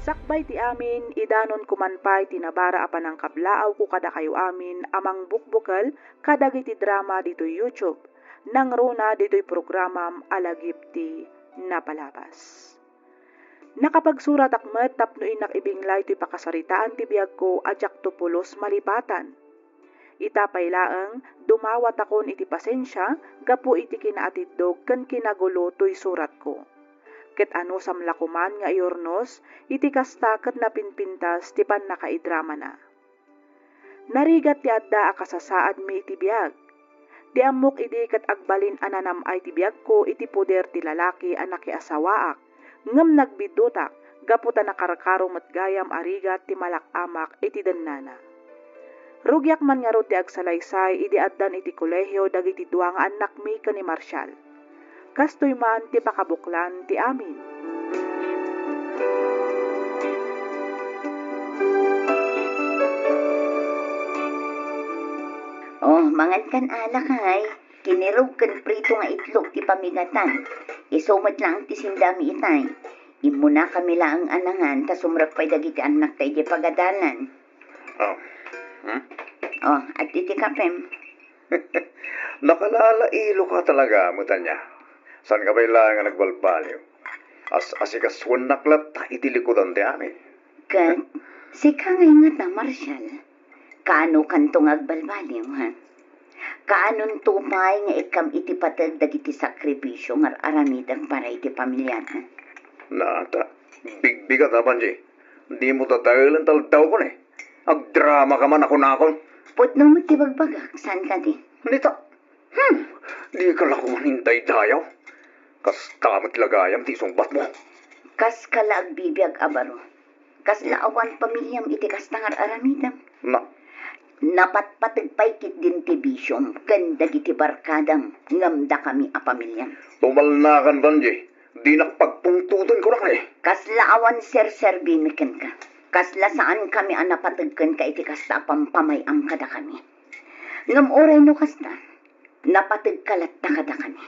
Sakbay ti amin, idanon kumanpay tinabara apan ang kablaaw ko kada kayo amin, amang bukbukal kadagiti drama dito'y YouTube. Nang runa dito'y programam alagip ti napalabas. Nakapagsurat akmet tapno inak ibinglay to'y pakasaritaan ti biyag ko ajak to pulos malipatan. Itapay laeng dumawat akon iti pasensya gapu iti kinaatidog ken kinagulo to'y surat ko. Ket ano samlakuman nga iornos, iti kasta ket napinpintas ti pannakaidrama na. Narigat ti adda akasasaad mi iti biag. Di amok idi ket agbalin ananam ay ti biag ko iti poder ti lalaki anak asawaak, ngem nagbidutak, gaputa nakarkaro met gayam arigat ti malakamak iti dennana. Rugyak man nga ti agsalaysay idi addan iti kolehyo dagiti duwa nga anak mi ken ni Marshall. Kastoy man ti pakabuklan ti amin. Oh, mangan kan alak hay. Kinirog kan prito nga itlog ti pamigatan. Isumot lang ti sindami itay. Imo na kami lang ang anangan, ta sumrap pa'y dagiti anak tayo di pagadalan. Oh. Oh, at iti kapem. Nakalalailo ka talaga, mutan niya. San ka ba ilang nga nagbalbaliw? Asikaswan naklat ta itilikudan ti amin. Kat, si kangay nga ta, Marshall. Kaano kantong agbalbaliw, ha? Kaanon tumay nga ikam iti patag dagiti sakripisyo nga aramidang para iti pamilya, ha? Nata, bigbigat na, Banji. Di mo tatagalan taldaw ko ni. Agdrama ka man ako na akon. Putno mo ti bagbagak, saan ka di? Nita, di ka lakuman hinday dayaw. Kas tamit lagayam ti sungbat mo. Kas kalaag bibiyag abaro. Kas laawan pamilyam iti kastangar aramidam. Na, Napatpatagpay kit din ti bisyom, ganda giti barkadam, ngamda kami a pamilyam. tumalnakan, Banji. Di nakpagpungtutan ko na ka eh. Kas laawan ser-servimiken ka. Kas lasaan kami a napatagken ka iti kasta pampamayam kada kami. Ngam oray no kasta, napatag kalatta kada kami.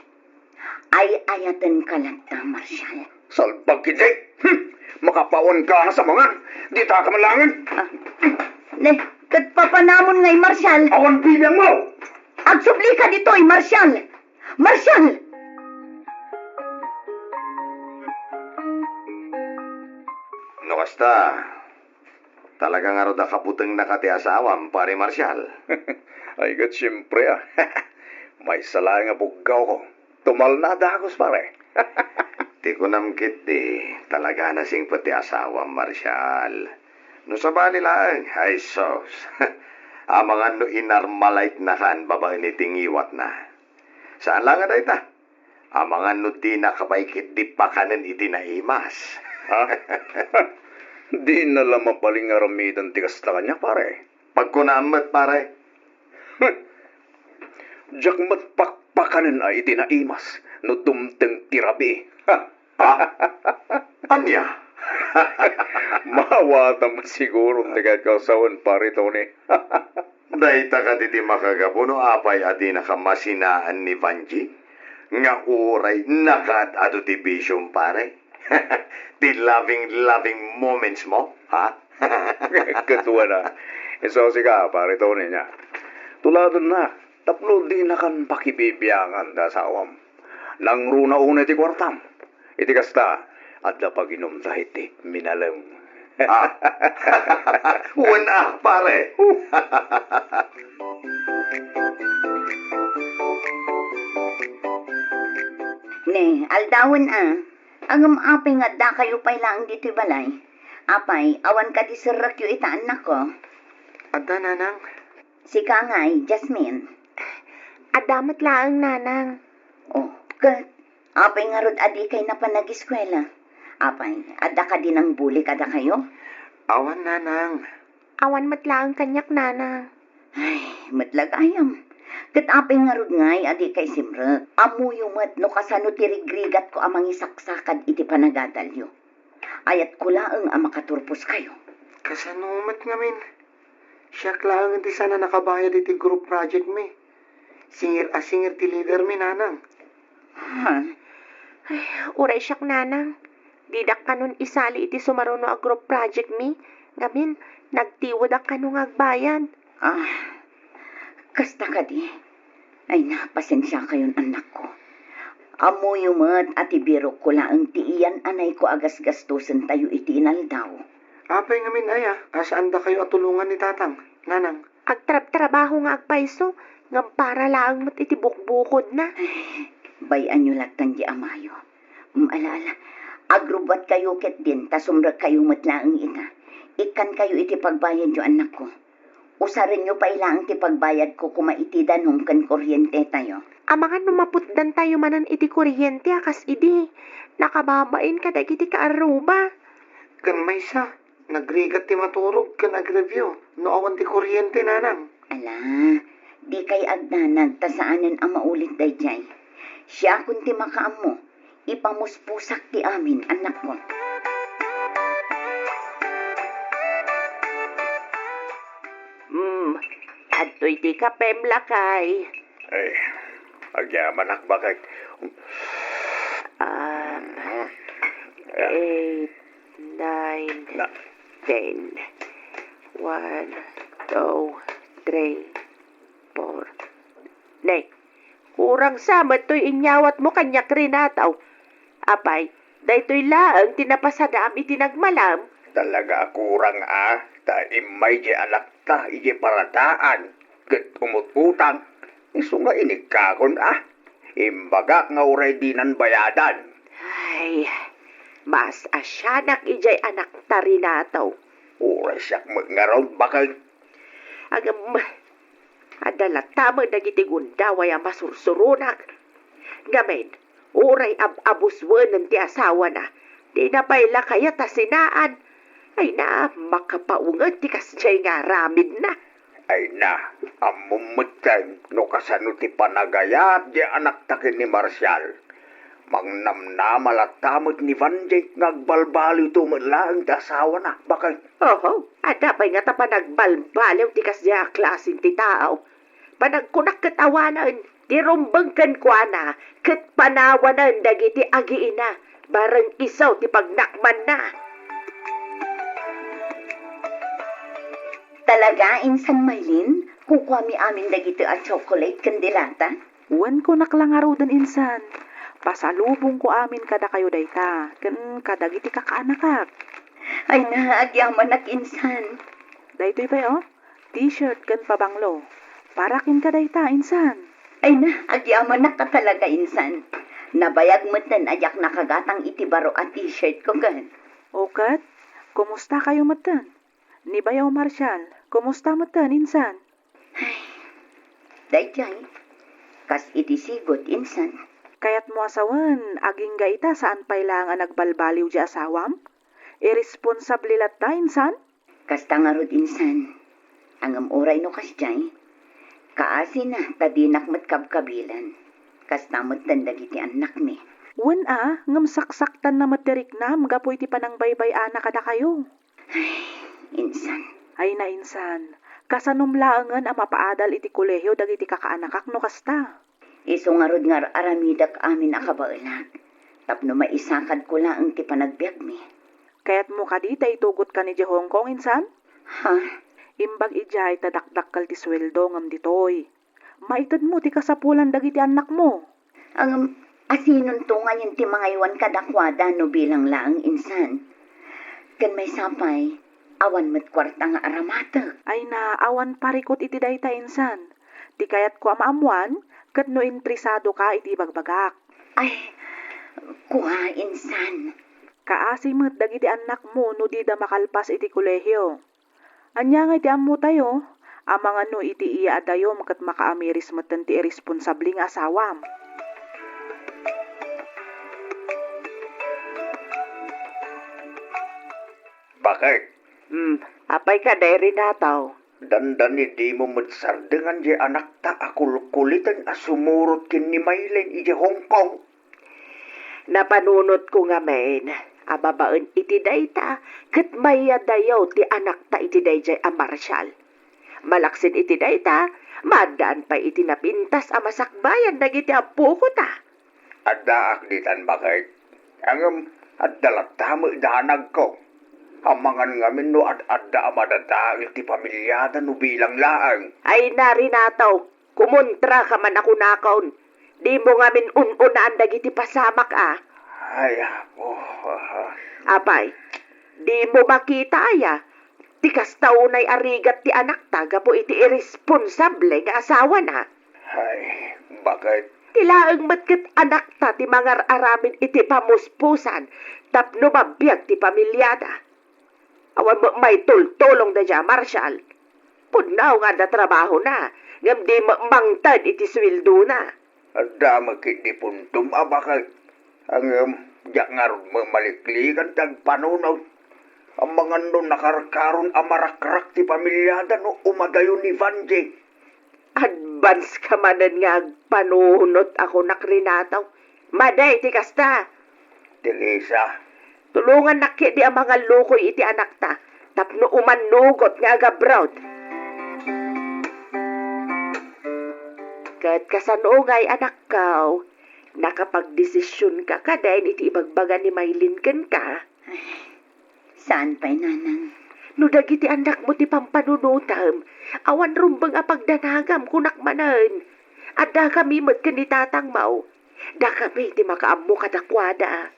Ay ayatan kalatta, Marshall. Salbag kiti. Makapawan ka sa mga. Di ta ka malangan. Ne, kat papanamon ngay, Marshall. Awan bilang mo. Agsubli ka dito'y, Marshall. Marshall! No kasta, talagang aro da kaputeng nakati asawam, pare Marshall. Ay gat siyempre ah. May sala nga buggaw ko. Tumal na dagos pare. Di ko namkit di, talaga na sing pati asawam, Marshall. No sa bali lang, ay sos. Amangan no inarmalait na kan, babae ni tingiwat na. Saan lang nga ta? Amangan no di nakapaikit di pa kanan itinaimas. Ha? Di na lamang paling aramitan tigas na kanya pare. Pagkunamat, pare. Diyak matpakpakanan ay itinaimas. No tumteng tirabi. Anya? Mawata mo siguro tigad kausawan pare Tony. Dahita ka di makagapuno apay adi nakamasinaan ni Vanji. Nga uray nakat ado ti bisyong pare. Di loving moments mo, ha? Katuwa na. Iso siga pare Tony niya. Tuladon na. Tapno di na kan pakibibiyangan da sa awam. Nang runa-una ti kwartam. Iti kasta. At na pag-inom dahit ti minalam. Wala, pare. Ne, aldawan Agam apay nga da kayo pay lang dito balay. Apay, awan ka di sirakyo ita anak ko. Ada, nanang. Si Kangay, Jasmine. Adamat laang, nanang. Oh, kat. Apay nga rod adi kay na panag-eskwela. Apay, ada ka din ang buli kada kayo? Awan, nanang. Awan matlaang kanyak, nanang. Ay, matlag ayam. Kat apay nga rod ngay, adi kay simrak. Amuyo mat no kasano tirigrigat ko amang isaksakad iti panagadalyo. Ayat ko laang makaturpos kayo. Kasanumat ngamin. Siya lang hindi sana nakabayad iti group project mi. Singir ti leader mi, nanang. Ha? Ay, uray siyak, nanang. Didak kanon isali iti sumaruno a group project mi. Ngamin, nagtiwod ang kanong agbayan. Kasta ka di. Ay pasensya kayon anak ko. Amo yumat at ibiro ko laang tiiyan anay ko agas gastusan tayo iti inaldaw. Apay ngamin aya, asaan da kayo atulungan ni tatang, nanang? Agtrab-trabaho nga agpaiso, ngam para laang mat iti bukbukod na. Bayan nyo lagtan di amayo. Maalala, agrubat kayo ket din, tasumrag kayo matlaang ina. Ikan kayo iti pagbayad nyo anak ko. Usarin nyo pa ilang ti pagbayad ko kumaitidan hong kan kuryente tayo. Amangan numaputdan tayo manan iti kuryente akas idi. Nakababain ka dagiti kaaruba. Kan may sa, nagrigat ti maturog kan agreview, no awan ti kuryente nanang. Ala, di kay agdanag tasaanan ang maulit dayjay. Siya kun ti makaam mo, ipamuspusak ti amin anak ko. Adoy di ka pemlakay. Ay, agyaman ak bakit? 8, 9, Na, 10. 1, 2, 3, 4. Nay, kurang samat to'y inyawat mo kanyak rinataw. Apay, daytoy laang tinapasadami tinagmalam. talaga kurang ta imay di anak ta, iji parataan, ket umututang, iso nga inikakon imbagak nga uray dinan bayadan. Ay, mas asyanak ijay anak tarinataw. Uray siyak magngaraw bakal. Agam, adalatama dagiti gundaway ang masursurunak. Gamen, uray abuswanan ti asawa na, di na payla kaya tasinaan. Ay na, makapaungan ti kasjay nga ramid na. Ay na, amumutan no kasano ti panagayat di anak takin ni Marcial. Mangnamnamalatamot ni Vanjay ngagbalbaliw tumadlaang ti asawa na. Bakal? Oho, adapay nga ta panagbalbaliw ti kasjay klasin ti tao. Panagkunak katawanan, ti rumbangkan kwa na, kat panawanan dagiti agiina, barang isaw ti pagnakman na. Talaga, Insan Maylin, kukwami amin dagiti a chocolate kandilata? Wan ko naklangaro den insan. Pasalubong ko amin kada kayo dayta. Ken kadagiti kakaanakak. Ay na, agyaman nak Insan. Daytoy pa T-shirt ken pabanglo. Parakin ka dayta insan. Ay na, agyaman nak ka talaga Insan. Nabayag mo ten ayak nakagatang itibaro at t-shirt ko kan. Okat, kumusta kayo matan? Ni Bayaw Marshall, kumusta matan insan? Dayjay, kas iti sigot Insan. Kayat mo asawan, aging gaita saan pailangan nagbalbaliw di asawam? Irresponsable latta insan? Kas tangarod Insan. Angam oray no kasjay. Kaasi na, tadinak mat kabkabilan. Kas tamot dagiti anak mi. Wan ngam saksaktan na materik nam, gapoy ti panang baybay ana kada kayo. Insan. Ay na insan, kasanumlaangan ang mapaadal iti kolehiyo dagiti kakaanakak no kasta. Iso ngarod ngar aramidak amin akabailag. Tapno maisakad ko lang ti panagbiag mi. Kaya't mo kadita itugot ka ni di Hong Kong insan? Ha? Imbag ijay tadakdakkal ti sweldo ngam ditoy. Maitad mo ti kasapulan dagiti anak mo. Ang asinon to ngayon ti mga iwan kadakwada no bilang laang Insan. Kan may sapay, awan met kwarta nga aramata. Ay na, awan parikot iti dayta insan. Di kayat ko amaamuan, kat no intrisado ka iti bagbagak. Ay, kuha Insan. Kaasimot dagiti anak mo no di da makalpas iti kolehiyo. Anya nga iti ammo tayo, amang ano iti iya adayo kat makaamiris matan ti irresponsabling asawam. Bakit? Apay ka dayri nataw. Dandan di mo matsar dengan di anak ta akulitan asumurot kin ni Maylin iji Hong Kong. Napanunot ko nga men, ababaan iti dayta, kat maya dayaw ti anak ta iti dayjay a Marshall. Malaksin iti dayta, madaan pa iti napintas a masakbayan dagiti apo ko ta. Adaak ditan bakit? At dalatamo idanag ko. Amangan ngamin no at-adda amadadagil ti pamilyada no bilang laang. Ay narinataw, kumontra ka man ako nakaon. Di mo ngamin ununaan dagiti pasamak Ay, ako. Apay, di mo makita Tikas taunay arigat ti anak taga po iti irresponsable nga asawa na. Ay, bakit? Tilaang matkat anak ta ti mangar aramin iti pamuspusan tapno mabiyag ti pamilyada. Awan mo may tultulong da dya, Marshal. Punaw nga da trabaho na, ngam di mangtad iti swildo na. Adda makiti puntum bakit? Ang jangar mamaliklikan tag panunaw. Ang mga no nakarkaron amarakrak ti pamilyada no umadayon ni Vanjie. Advance ka manan nga panunot ako nakrinataw. Maday ti kasta. Teresa, Tulungan nakit di ang mga lukoy iti anak ta. Tapno umanugot nga agabrod. Kat kasanungay anak kaw, nakapagdesisyon ka kadain iti ibagbaga ni Maylin ken ka. Saan pa'y nanang? No dagiti anak mo ti pampanunutam, awan rumbang apagdanagam kunak manan. At da kami mat kanitatang mau, da kami ti makaammo kadakwada.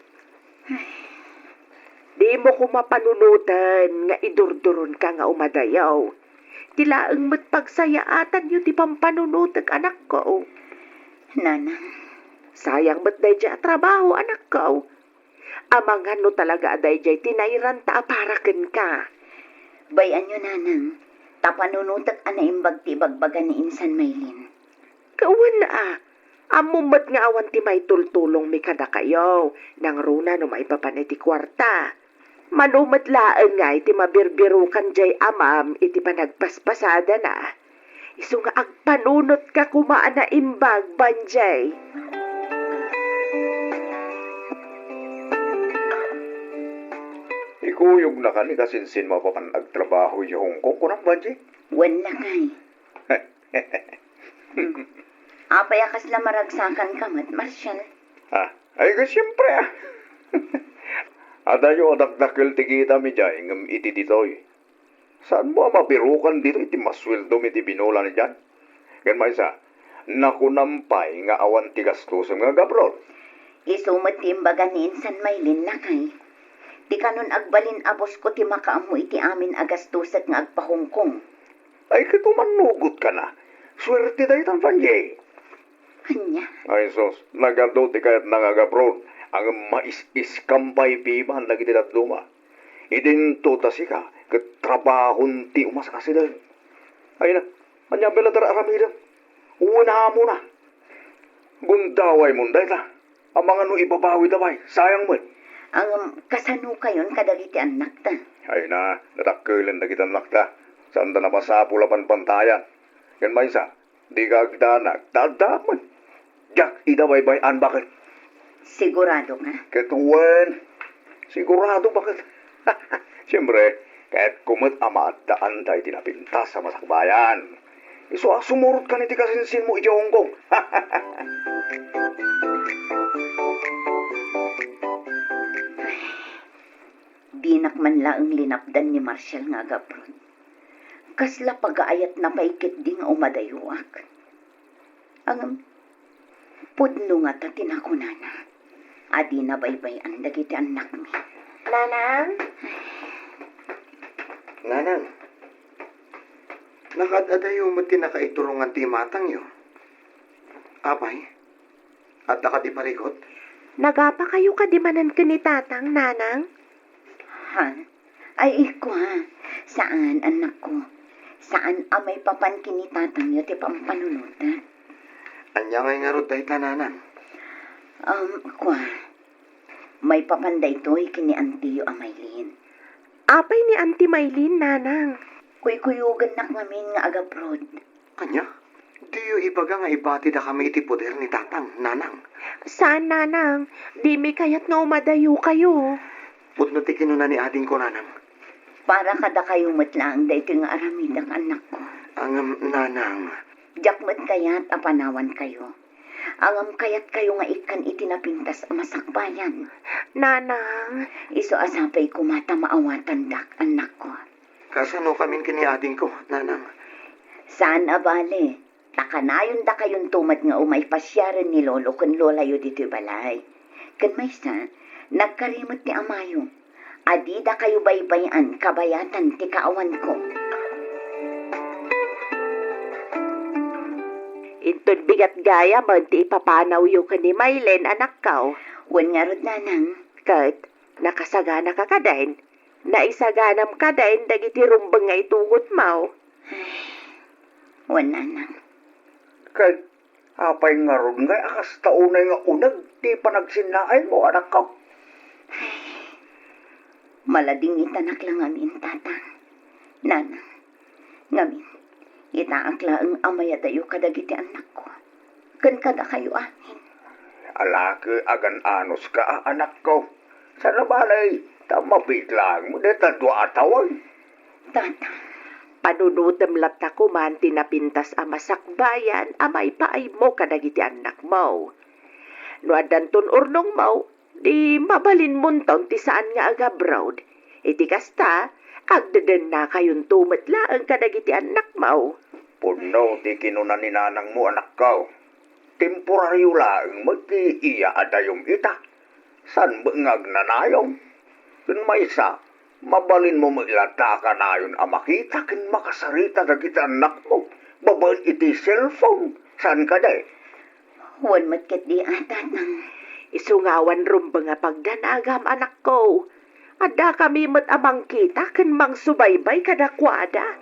Di mo ko mapanunutan nga idurduron ka nga umadayaw. Tilaang mat pagsayaatan yu ti pampanunutak anak ko. Nanang, Sayang mat day dya trabaho anak ko. Amangan no talaga aday dya tinayran ta aparaken ka. bayan nyo nanang, tapanunutak anaimbag ti bagbaga ni Insan Maylin. Kawan na amumat nga awan ti may tultulong mi kada kayo. Nang runa no may papan iti kwarta. Manumat laan nga iti mabirbirukan jay amam iti panagpaspasada na. Isu nga agpanunot ka kumaan na imbag banjay. ikuyog na ka ni kasinsin mo pa agtrabaho yung Hong Kong kunang Vanjie. Wala kay. Apay akas la maragsakan kamat, Marshal. Ay ka siyempre Ada yung adakdakil tikita mi dyan, ngam iti ditoy. Saan mo mapirukan dito iti masweldo mi ti binola ni dyan? Gan maisa, nakunampay nga awan ti gastusem nga gabrol. Isumat ti imbaga ni Insan Maylin na kay. Ti kanon agbalin abos ko ti makaamu iti amin agastuset nga agpahongkong. Ay katumanugot ka na. Swerte tayo tan Vanjie. Anya, Ay sos, nagado ti kayat nangagabrol. Ang mais-iskampay piman lagi ti tatluma. Idinto ta sika, katrabahon ti umas kasi dahil. Ay na, anya beladar aramida. Una mo na. Gundaway mo dahil ta. Ang mga no ibabawi daway, sayang mo. ang kasano kayon kadagiti anak ta. Ay na, natakilan na kita nakta. Saan ta napasapulapan pantayan. Yan may isa, di ka agdanak, tadaman. Jak, idaway-bayan bakit? Sigurado ka? Ketuan, sigurado bakit? Siyempre, kahit kumot ama at daan tayo tinapintas sa masakbayan. Iso sumurot ka niti kasinsin mo iti Hong Kong. Dinak man laang linapdan ni Marshal nga gabrod. Kasla pagaayat na paikit di nga umadayuak. Ang pudno nga ta tinakunana. Adi na baybay-an dagiti anak mi. Nanang? Nanang, nakadadayo mo tinakaiturungan ti matang yo. Apay, at nakadiparikot. Nagapa kayo kadimanan ka ni tatang, nanang? Ha? Ay, iko ha. Saan, anak ko? Saan amay papan kinitatang yo ti pampanunutan? Anya ngay nga rod tayo tananang. Kwa. May papanday to'y kini Antiyo Amaylin. Apay ni Auntie Maylin, nanang. Kuy-kuyugan nak ngamin nga agaprod. Anya? Di yo ibaga nga ibati da kami iti poder ni tatang, nanang. Saan, nanang? Di mi kayat nga umadayo kayo. Putno ti kinuna ni ading ko, nanang. Para kada kayo matlaang da ito nga aramidang anak ko. Ang nanang. Jakmat kaya't apanawan kayo. Angam kayat kayo nga ikan itinapintas masakbayan. Nanang, Iso asapay kumata maawatan dak anak ko. Kasano kamin kiniading ko, nanang? Saan abale? Takanayon da kayon tumat nga umay pasyaran ni lolo kun lola yu dito'y balay. Kan may sa, nagkarimot ni amayo. Adi da kayo baybayan kabayatan ti kaawan ko. inton bigat gaya man ti ipapanaw yu ka ni Maylen anak kaw. Wan nga rod nanang. Kat, nakasagana ka kadain. Naisaganam kadain dagiti rumbang nga itugot mo. Wan nanang. Kay, apay nga ron nga, akas taunay nga unag, di pa nagsinaay mo, anak ko. Malading itanak lang amin, tatang. Nanang, ngamin, itaakla ang amaya dayo kadagiti anak ko. Kan kada kayo amin. Alaki agan anos ka, anak ko. Sa nabalay, tamapit lang mo, deta dua atawan. Tatang, Panunutem lata ko man tinapintas a masakbayan, amay paay mo kadagiti anak mo. No adanton urnong mo, di mabalin muntaw ti saan nga agabroad. Iti kasta, agdadan na kayon tumatla ang kadagiti anak mo. Puno, di kinunan ni nanang mo, anak ko. Temporaryo lang, magti-iya adayong ita. San bangag nanayong? Kun may sa, mabalin mo mailata ka na yun makita kin makasarita na kita anak mo. Babal iti cellphone. Saan ka day? wan matket di tatang. Isungawan rumba nga pagdanagam anak ko. Ada kami mat amang kita ken mang subaybay kadakwada.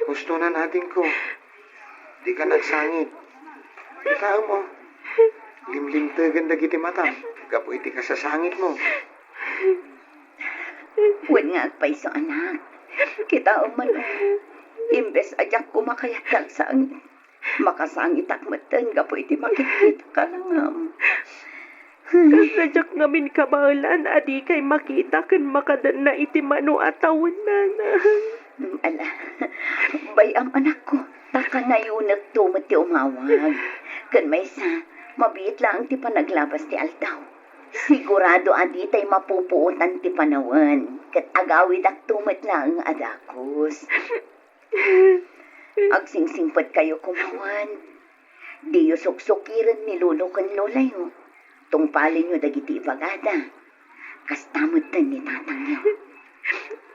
Gusto na natin ko. Di ka nagsangit. Ikaw mo. Limlim tagan dagiti mata. Gapo iti ka sa sangit mo. Wan nga agpaiso anak. Kita umano. Imbes ajak kumakayatag sa angin. Makasangit akmatan gapo iti makikita ka lang. Kasadyak ngamin kabalan, adi kay makita ken makadan na iti mano atawan nanang. Ala, bayam anak ko. Taka na yun nagtumot ti umawag. Kan may sa, mabit lang ti panaglabas ti altaw. Sigurado adi tay mapupuutan ti panawan. Kat agawid ak tumot lang adakos. Agsingsingpad kayo kumawan. Di yu suksukiran ni lolo kan lola yu. Tungpalin yu dagiti ibagada. Kastamot na ni tatang yu.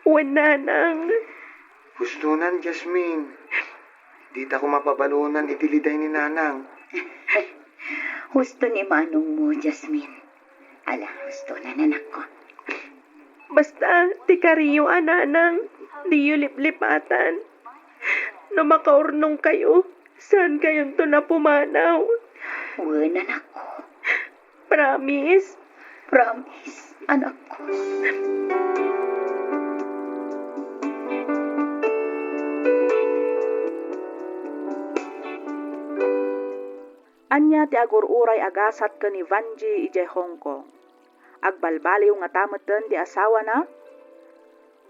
Wan nanang. Gustunan, Jasmine. Di ta ko mapabalunan itiliday ni nanang. Husto ni manong mo, Jasmine. Ala, husto na nanak ko. Basta, ti kariyo ananang, di yu liplipatan. No makaurnong kayo, saan kayon to na pumanaw? Wan anak ko. Promise? Promise, anak ko. Anya ti agururay agasat ka ni Vanji ije Hong Kong. Agbalbaliw nga tameten di asawa na.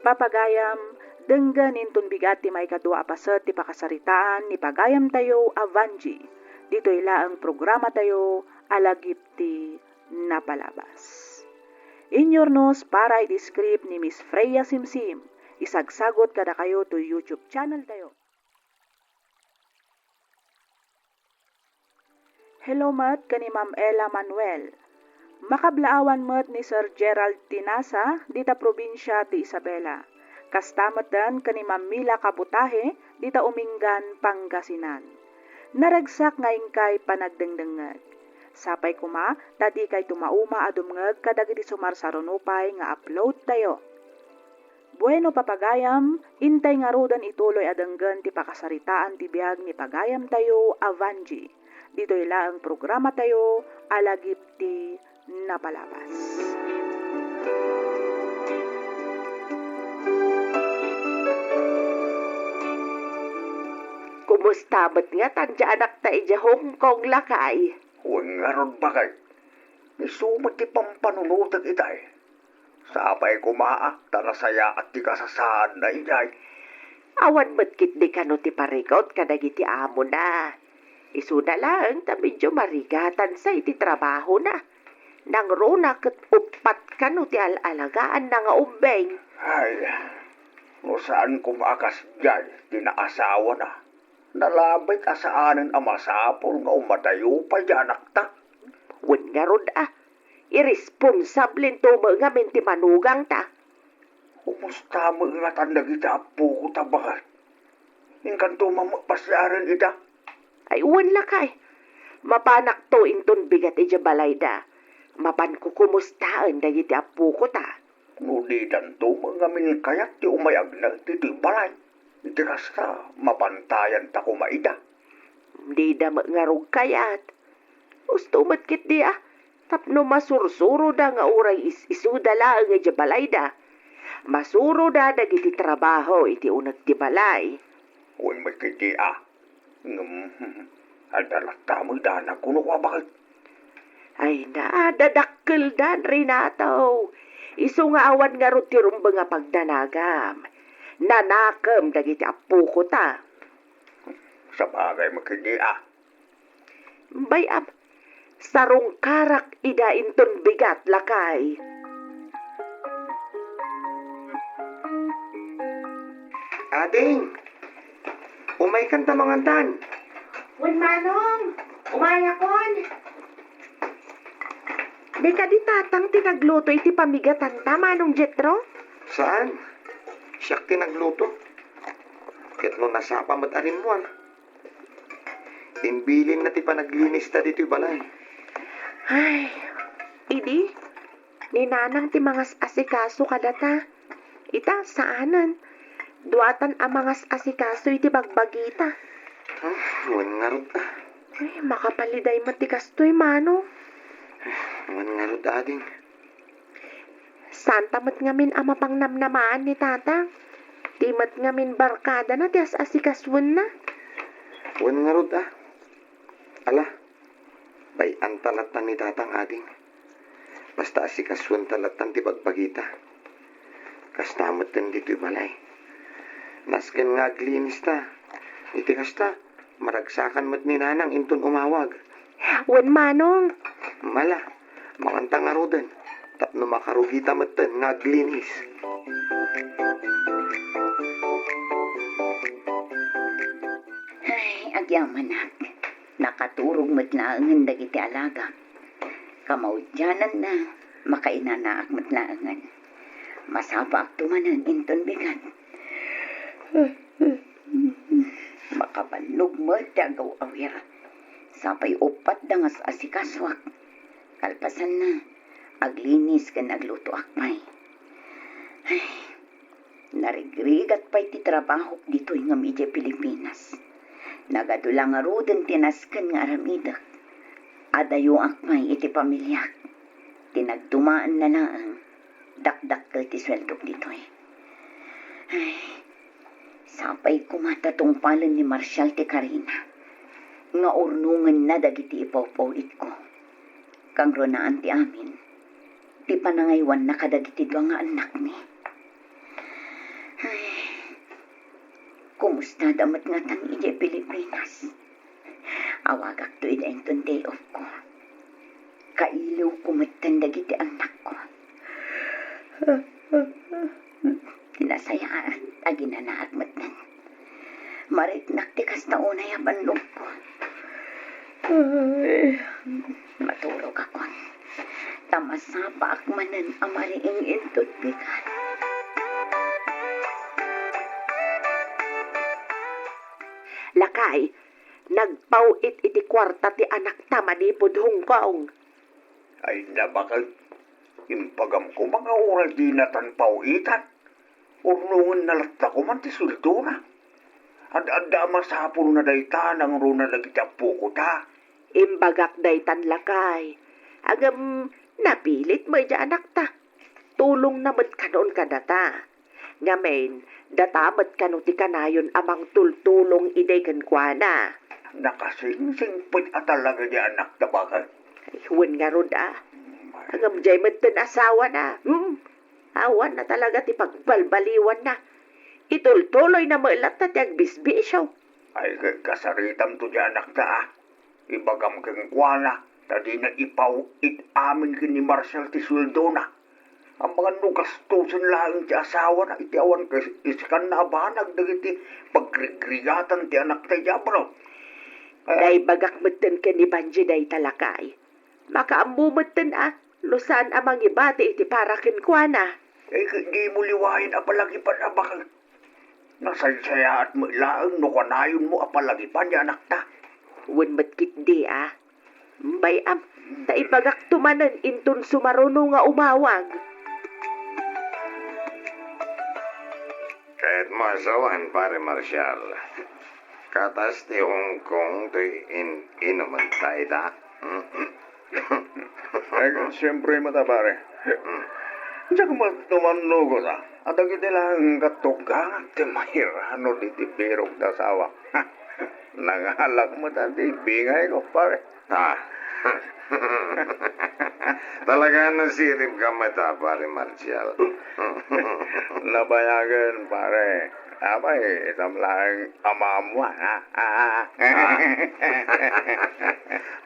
Papagayam, denggan intun bigat ti may kadua apaset ti pakasaritaan ni pagayam tayo a Vanji. Dito ila ang programa tayo alagip ti napalabas. Inyornos para i-describe ni Miss Freya Simsim. Isagsagot kada kayo to YouTube channel tayo. Hello mat kani Ma'am Ella Manuel. Makablaawan mat ni Sir Gerald Tinasa dita probinsya ti Isabela. Kastamatan kani Ma'am Mila Kabutahe dita Umingan, Pangasinan. Naragsak nga ingkay panagdengdengeg. Sapay kuma tadi kay tumauma adumngeg kadagiti sumarsarunupay nga upload tayo. Bueno papagayam, intay nga rodan ituloy adenggan ti pakasaritaan ti biag ni pagayam tayo Avanji. Dito ila ang programa tayo, alagip ti napalabas. Kumusta ba't nga tandya anak ta ija Hong Kong lakay? Huwag nga ron ba kay? Isumat ti pampanunutag itay. Sapay kumaak, tanasaya at ti kasasaan na itay. Awan matkit di kano ti parikot kadagiti amo na. Isuna lang ta medyo marigatan sa iti trabaho na. Nang runa ket upat kano ti alalagaan na nga umbeng. Ay, no saan ko maakas dyan, tinaasawa na. Nalabit asaanan ang masapol nga umadayo pa dyan akta. Wen nga rod irresponsable to mga menti manugang ta. Kumusta mo nga tandag ita apo ko tabakan? Inkanto mamapasyaran ita. Ay uwan lakay. Mapanak to inton bigat ija balayda. Mapan ko kumustaan dagiti apo ko ta. Nudidan to mga minikayat ti umayag na ti balay. Iti kasta mapantayan ta kumaida. Di da mangarog kayat. Gusto matkit di Tapno masursuro da nga uray isuda laang ija balayda. Masuro da dagiti trabaho iti unag ti balay. Uy may kiti Adalat tamoy dana kuno ka bakit? Ay na, dadakkel dan Renato. Isu nga awan nga ro ti rumba nga pagdanagam. Nanakam dagiti apo ko ta. Sa bagay makiti Bayab, sarong karak ida inton bigat lakay. Ading, umay kanta mangantan. Wen manong, umaya kon. Di ka di tatang tinagluto iti pamigatan ta, manong Jetro? Saan? Siyak tinagluto. Ket no nasapa mat arin mo Imbilin na ti panaglinis ta dito'y balay. Ay, idi, ninanang ti mangas asikaso kadata. Ita, saanan? Duatan ang mangas asikaso iti bagbagita. Wan nga rod Ay, makapaliday matikastoy, mano. Wan nga rod ading. Santa mat ngamin ama pang namnamaan ni tata. Di mat ngamin barkada na ti asikaswan na. Wan nga rod Ala, bay ang talatan ni tatang ading. Basta asikaswan talatan ti bagbagita. Kastamot din dito'y balay. Nasken nga aglinis ta. Iti kasta, maragsakan mat ni nanang inton umawag. Wen manong. Mala, makantang arudan. Tapno makarugita mat ten nga aglinis. Ay, agyaman na. Nakaturog mat laangan dagiti alaga. Kamaudyanan na, makainanaak mat laangan. Masapa ak tumanan inton bigat. Makabalog mo dagaw awira. Sapay upat dangas asikaswak. Kalpasan na, aglinis ka nagluto akmay. Ay, narigrigat pa'y ti trabaho dito'y nga medya Pilipinas. Nagadulang nga roden tinaskan nga aramidak. Adayo akmay iti pamilyak. Tinagtumaan na lang dakdakkel ti sweldok dito'y. Ay, sapay kumatatong palan ni Marshal ti Karina. Nga urnungan na dagiti ipawpawit ko. Kang ronaan ti amin. Ti panangaywan na kadagiti doang nga anak ni. Ay, kumusta damat nga tang ije Pilipinas? Awagak to ida inton day off ko. Kailaw kumatan dagiti anak ko. Tinasayaan, aginanaat matnan. Maritnak ti kasta unay abanlog ko. Matulog ako. Tamasapa akmanan amariing intot bigat. Lakay, nagpawit iti kwarta ti anak ta manipod Hong Kong. Ay nabakal. Impagam ko mga oras di natanpawitan. Urnungan na latta ko man ti sultura. Ad-adda masapul na dayta nang runa nagitapo ko ta. Imbagak daytan lakay. Agam napilit mo ija anak ta. Tulong naman kanon kadata. Ngamen, datamat kano ti kanayon amang tultulong iday kankwana. Nakasingsing pit talaga di anak na bakal. Huwag nga ron Agam jay man asawa na. Awan na talaga ti pagbalbaliwan na. Itultuloy na malat na tiyag bisbisyo. Ay, kasaritam to di anak ta, ah. Ibagam keng kuana, tadi na ipaw, amin kin ni Marcel ti sweldo na. Ang mga nugastusin lang ti asawa na iti awan kay iskan na abanag dagiti pagrigrigatan ti anak ta jabro. Day bagak meten ka ni Banji day talakay. Makaamumeten lusan amang ibati iti parakin kwa na. Eh, di mo liwain apalagi pa na bakang nasaysaya at mailaang no kanayon mo apalagi pa ni anak ta. Wen matkit di Bayam, taibagak tumanan intun sumaruno nga umawag. Kahit masawan, pare Marshal. Katas ti Hong Kong to'y inuman tayo ta. Ay, siyempre mata pare. Diyan ka matumano ko ta. At ang lang katugang ti mahirano di ti birog na sawa. Nangalak mo ta ti bingay ko pare. Talaga nasirip ka mata, pare Marshal. Nabayagan pare. Abay, isang lang amamuan, ha?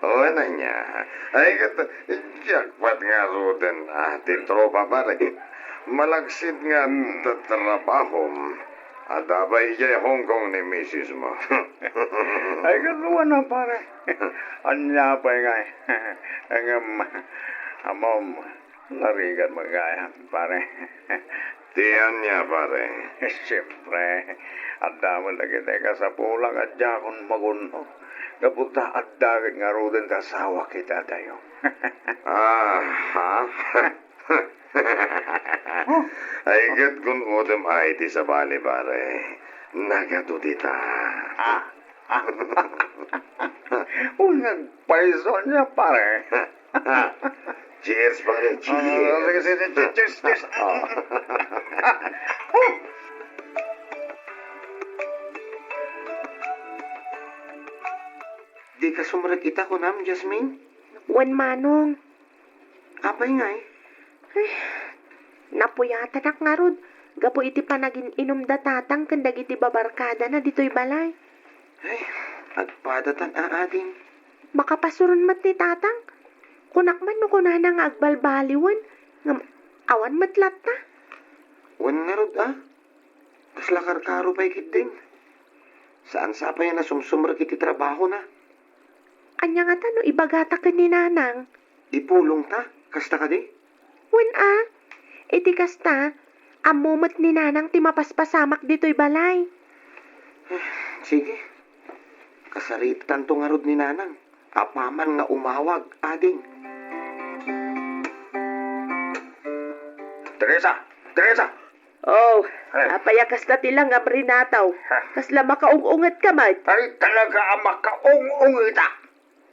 Oo na niya. Ay, jackpot nga roden, ti tropa pare. Malagsit nga tatrabaho. Adabay jay Hong Kong ni misis mo. Ay, kaluwa na pare. Anya pa nga ang amom narigan magaya pare. Tiyan niya, pare. Siyempre, at daman lagi teka sa pulang at jakon maguno. Kapunta at dagat nga roden kasawa kita tayo. Ha? Ay, gat kun udem ay ti sa bali, pare. Nagatutita. Nagpaiso niya pare. Cheers, pare. Cheers. Cheers. Di ka sumrag kita ko nam, Jasmine? Wen manong, Apay nga eh. napuyatan ak nga rod. Gapo iti panagin inom da tatang kandag iti babarkada na dito'y balay. Ay, agpadatan aading. Makapasuron mat ni tatang. Kunak man no kunana nga agbalbaliwan. Ngam, awan matlat ta. Wan nga rod Tas lakar-karo pa'y kidding. Saan sa pa yan na sumsumrag iti trabaho na? Anya nga ta no ibagata ka ni nanang. Ipulong ta, kasta ka di? Wen iti kasta, amumat ni nanang ti mapaspasamak dito'y balay. Sige. Kasaritan to nga rod ni nanang. Apaman nga umawag, ading. Teresa! Oh, apayakas na tilang nga brinataw. Kasla makaungungat ka mat. Ay talaga ang makaung-ungita.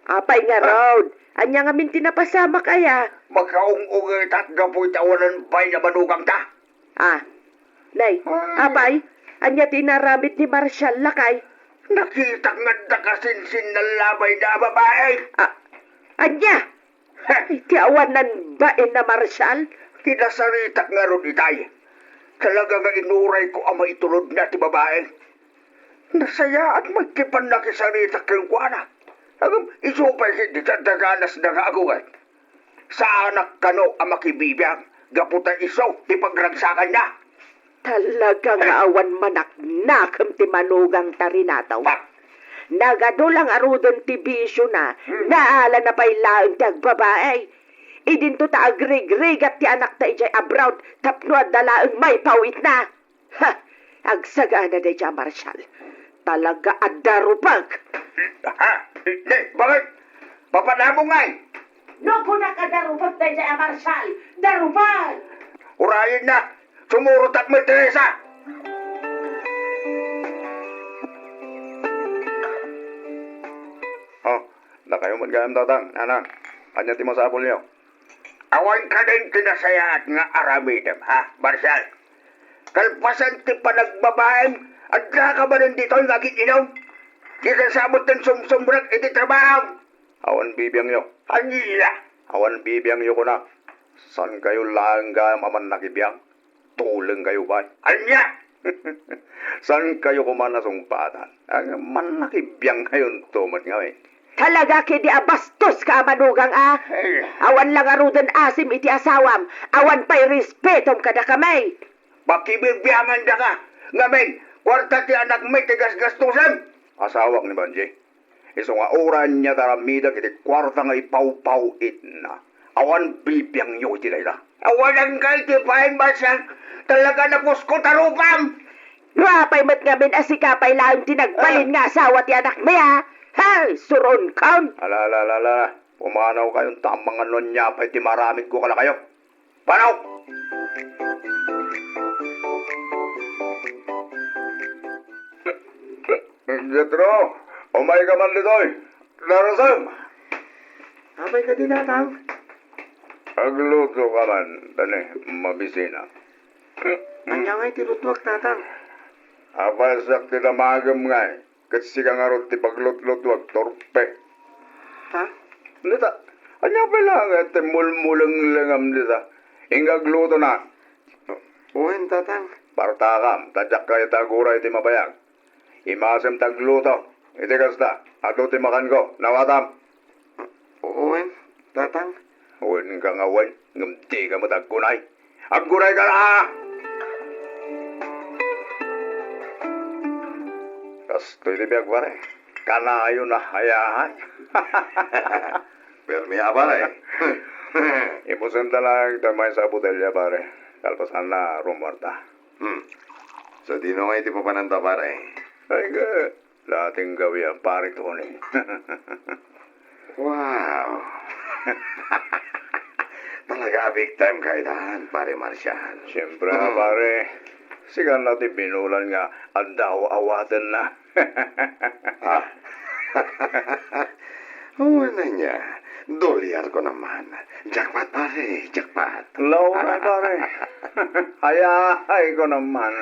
Apay nga road. Anya nga min tinapasama kaya. Makaung-ungita at gapoy tawanan pa'y na manugang ta. Nay, apay. Anya tinaramit ni Marshal lakay. Nakita nga nakasinsin na labay na babae. Anya? Tiawanan ba na Marshal? Kinasarita nga ron itay. Talaga nga inuray ko ang maitulod na ti babae. Nasaya at magkipan na kisarita kayong kuana. Agam, isupay hindi sa daganas na kaagungan. Sa anak kano ang makibibiyang, gaputan iso, ti pagragsakan niya. Talagang awan manak nakam ti manugang tarinataw. Nagadulang arudon ti bisyo na, naala na pa'y laang ti agbabae. Idinto ta agrig-rigat ti anak ta ijay abroad, tapno at dalaang may pawit na. Agsaga na day Marshal. Talaga at darupag. Bakit? Papanamo nga eh. No po na ka darupag day Marshal. Darupag! Urayin na. Sumurot at may Teresa. Na kayo magayam tatang, nanang. Kanya ti mo sa apulyo. Awan ka din kinasayaat nga aramidem, ha, Marshal? Kalpasan ti panagbabaeng at ka ba rin dito yung agit inom? Di kasabot ng sumsumbrag iti trabaho. Awan bibiyang yo. Anya? Awan bibiyang yo ko na. San kayo lang gayam aman nakibiyang? Tuleng kayo ba? Anya? San kayo kumana sumpatan? Ang manakibiyang kayon tumat nga eh. Talaga kidi abastos ka manugang Awan lang arudan asim iti asawam. Awan pa'y respetom kada kamay. Pakibigbiyangan da ka. Ngamin, kwarta ti anak may tigas-gastusan. Asawak ni Banji. Iso nga oran niya taramida kiti kwarta nga ipaw-pawit na. Awan bibiyang nyo iti layla. Awan ang kay ti pahin basak. Talaga na pusko tarupam. Rapay mat ngamin asikapay lang tinagbalin nga asawa ti anak may Hay, suron kaun. Ala. Pumanaw kayong tamang ano niya pa iti maraming ko kala kayo. Panaw! Jetro, umay ka man ditoy. Darasam. Abay ka din tatang. Agluto ka man, tani, mabisina. Anya nga itirutwak tatang. Apasak ti damagam nga eh. Kasi ka nga ron ti paglut-lut wag torpe. Ha? Nita, anya pa lang ti mulmulang langam nita. Ingagluto na. Uwen tatang. Partakam, tadyak kayo taguray ti mabayag. Imasem tagluto. Iti kasta, ato ti makan ko, nawatam. Uwen tatang. Uwin ka nga uwin, ngamti ka mo tagkunay. Agkunay ka na! Kastoy ti biyag pare. Kanayo na hayahay. Pero may abay. Ipusan talang tamay sa butelya pare. Kalpasan na rumarta. So, di no nga iti papananda pare. Ay ka, lating gawi ang pare to ni. Wow. Talaga big time kaidahan, pare Marshal. Siyempre pare. Sigan natin binulan nga ang daw-awatan na. Oo na niya. Dolyar ko naman. Jackpot pare, jackpot. Low na pare. Hayay ko naman.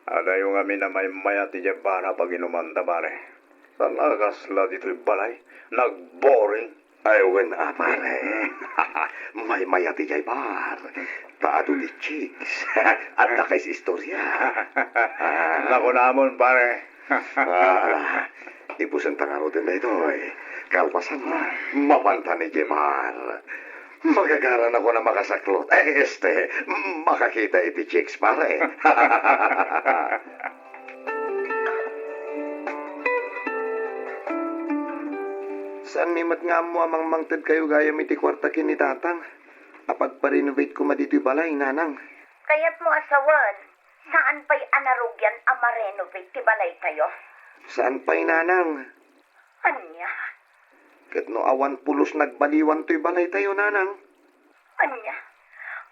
Ada yung amin na may mayat ni Jebara pag inumanda pare. Sa lagasla dito'y balay. Nag-boring. Ay, pare. May mayati jay bar. Paado di chicks. At nakais istorya. Naku namon pare. Ipusan tangaro din na ito eh. Kalpasan na. Mapanta ni Jemar. Magagaran ako na makasaklot. Makakita iti chicks pare. Saan mimat nga mo amang mangtad kayo gaya iti kwarta kini tatang? Apag pa-renovate ko madito'y balay, nanang. Kaya't mo asawan, saan pa'y anarugyan ama-renovate ti balay tayo? Saan pa'y nanang? Anya? Kat no awan pulos nagbaliwan to'y balay tayo, nanang. Anya?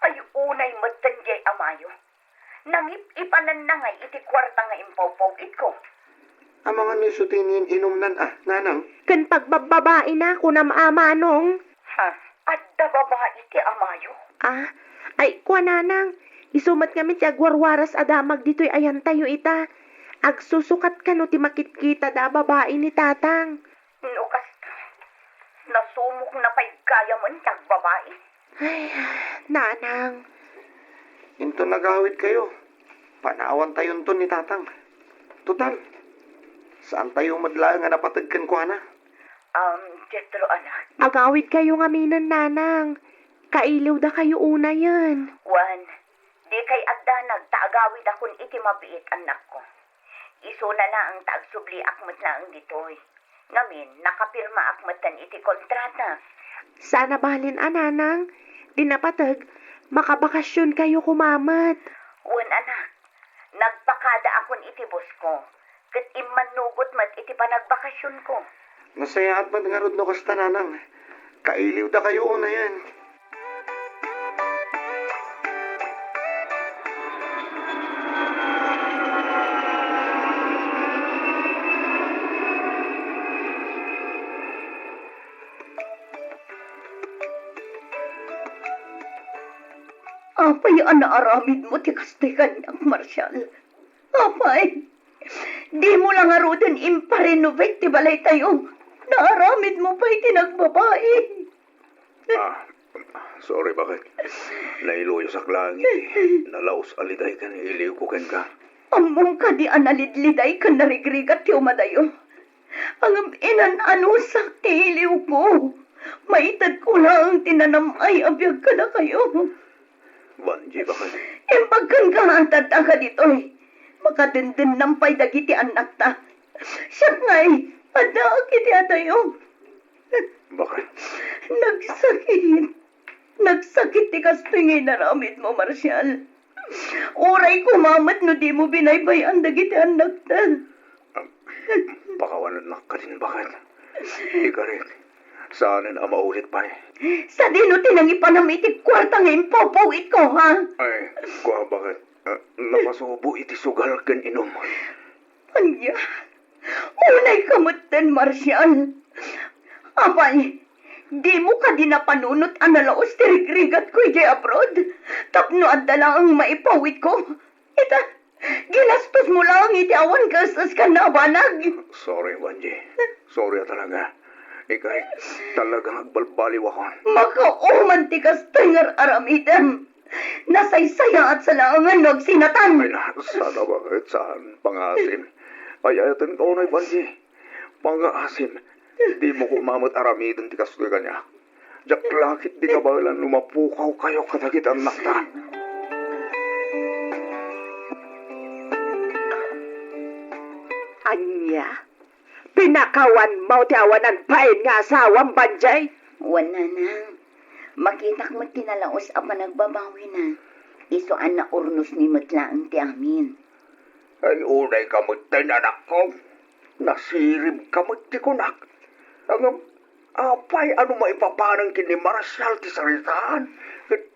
Ay unay matanjay amayo. Nangip-ipanan na ngay iti kwarta nga impaw-pawit ko. Ang mga nisutinin inumnan nanang. Kan pagbababae na ako na maamanong. Ha? At da babae ti amayo? Ay, kwa nanang. Isumat kami ti agwarwaras adamag dito'y ayan tayo ita. Agsusukat ka no ti makitkita da babae ni tatang. Nukas ka. Nasumok na pa'y kaya mo niyang babae. Ay, nanang. Into nagawid kayo. Panawan tayo to ni tatang. Total. Saan tayo madlaan nga napatagkan ko, ana? Jetro anak. Agawid kayo nga minan nanang. Kailiw da kayo una yan. Juan, di kay adda nagtaagawid akon iti mabiit anak ko. Iso na na ang taagsubli akmat na ang ditoy. Ngamin, nakapirma akmatan iti kontrata. Sana balin nanang. Di napatag, makabakasyon kayo kumamat. Juan anak, nagpakada akon iti bus ko. Kat imanugot mat iti panagbakasyon ko. Nasayaat man nga rod no kasta nanang. Kailiw da kayo una yan. Apay anaaramid mo ti kastikan ng Marshal. Apay, di mo lang arudan imparenovate ti balay tayo. Naaramid mo pa iti nagbabae. Sorry bakit? Nailuyo sa langit. Nalaos aliday ka ni iliw ko ken ka. Among ka di analidliday ka narigrigat yung madayo. Ang inan anusak ti iliw ko. Maitad ko lang tinanamay abiyag ka na kayo. Banji, bakit? Imbagkan ka hantad ka dito'y. Makadindin nampay dagiti anak ta. Siya nga'y, ada kiti atayo. Bakit? Nagsakit ti kastoy naramid mo, Marshal. Oray kumamat no di mo binaybayan dagiti anak ta. Pakawanan na ka din, bakit? Ikarit, saan na maulit pa eh? Sa dino tinangi pa namitik kwarta ngayon popowit ko, ha? Ay, kuha bakit? Napasubo iti sugal ken inom. Anya, unay kamutan, Marshal. Apay, di mo ka di napanunot ang nalaos tirigrigat ko iti abroad. Tapno adda lang ang maipawit ko. Ita, ginastos mo lang iti awan kastas ka nabanag. Sorry, Banji. Sorry talaga. Ikay, talagang agbalbaliw ako. Makauman ti kastangar aramidan. Nasaysaya at salangan wag sinatan. Ay na, sana bakit? Saan? Pangasim. Ayayatin ko na, Banji. Pangasim. Di mo kumamot aramidan ti kastoy kanya. Jak lakit di kabalan lumapukaw kayo katagit ang nakta. Anya, pinakawan mo ti awanan pain nga asawang Banjay. Wala nang. Makitak mo tinalaos apa nagbabawi na. Isuan na urnos ni matlaan ti amin. Ay unay kamot tayo anak ko. Nasirib kamot ti kunak. Ang apay ano maipapanang kini Marshal ti saritaan.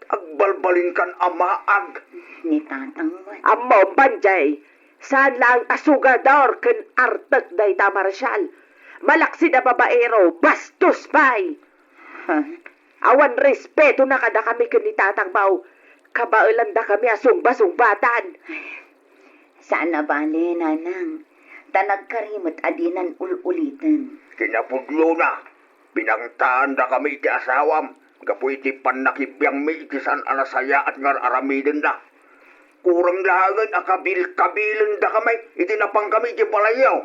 Agbalbalin kan amaag. Ni tatang mo. Amo, Banjay, saan lang asugador ken artek day ta Marshal. Malaksi na babaero, bastos bay. Ha? Awan respeto na kada kami ken ni Tatang Bao. Kabailan da kami asung-basumbatan. Saan na bali, nanang? Tanagkarimot adinan ululitan. Kinapudlo na. Pinangtaan da kami iti asawam. Gapu iti panakibiyang mi iti san anasaya at ngar aramiden na. Kurang lahat akabil-kabilin da kami. Iti napang kami iti palayaw.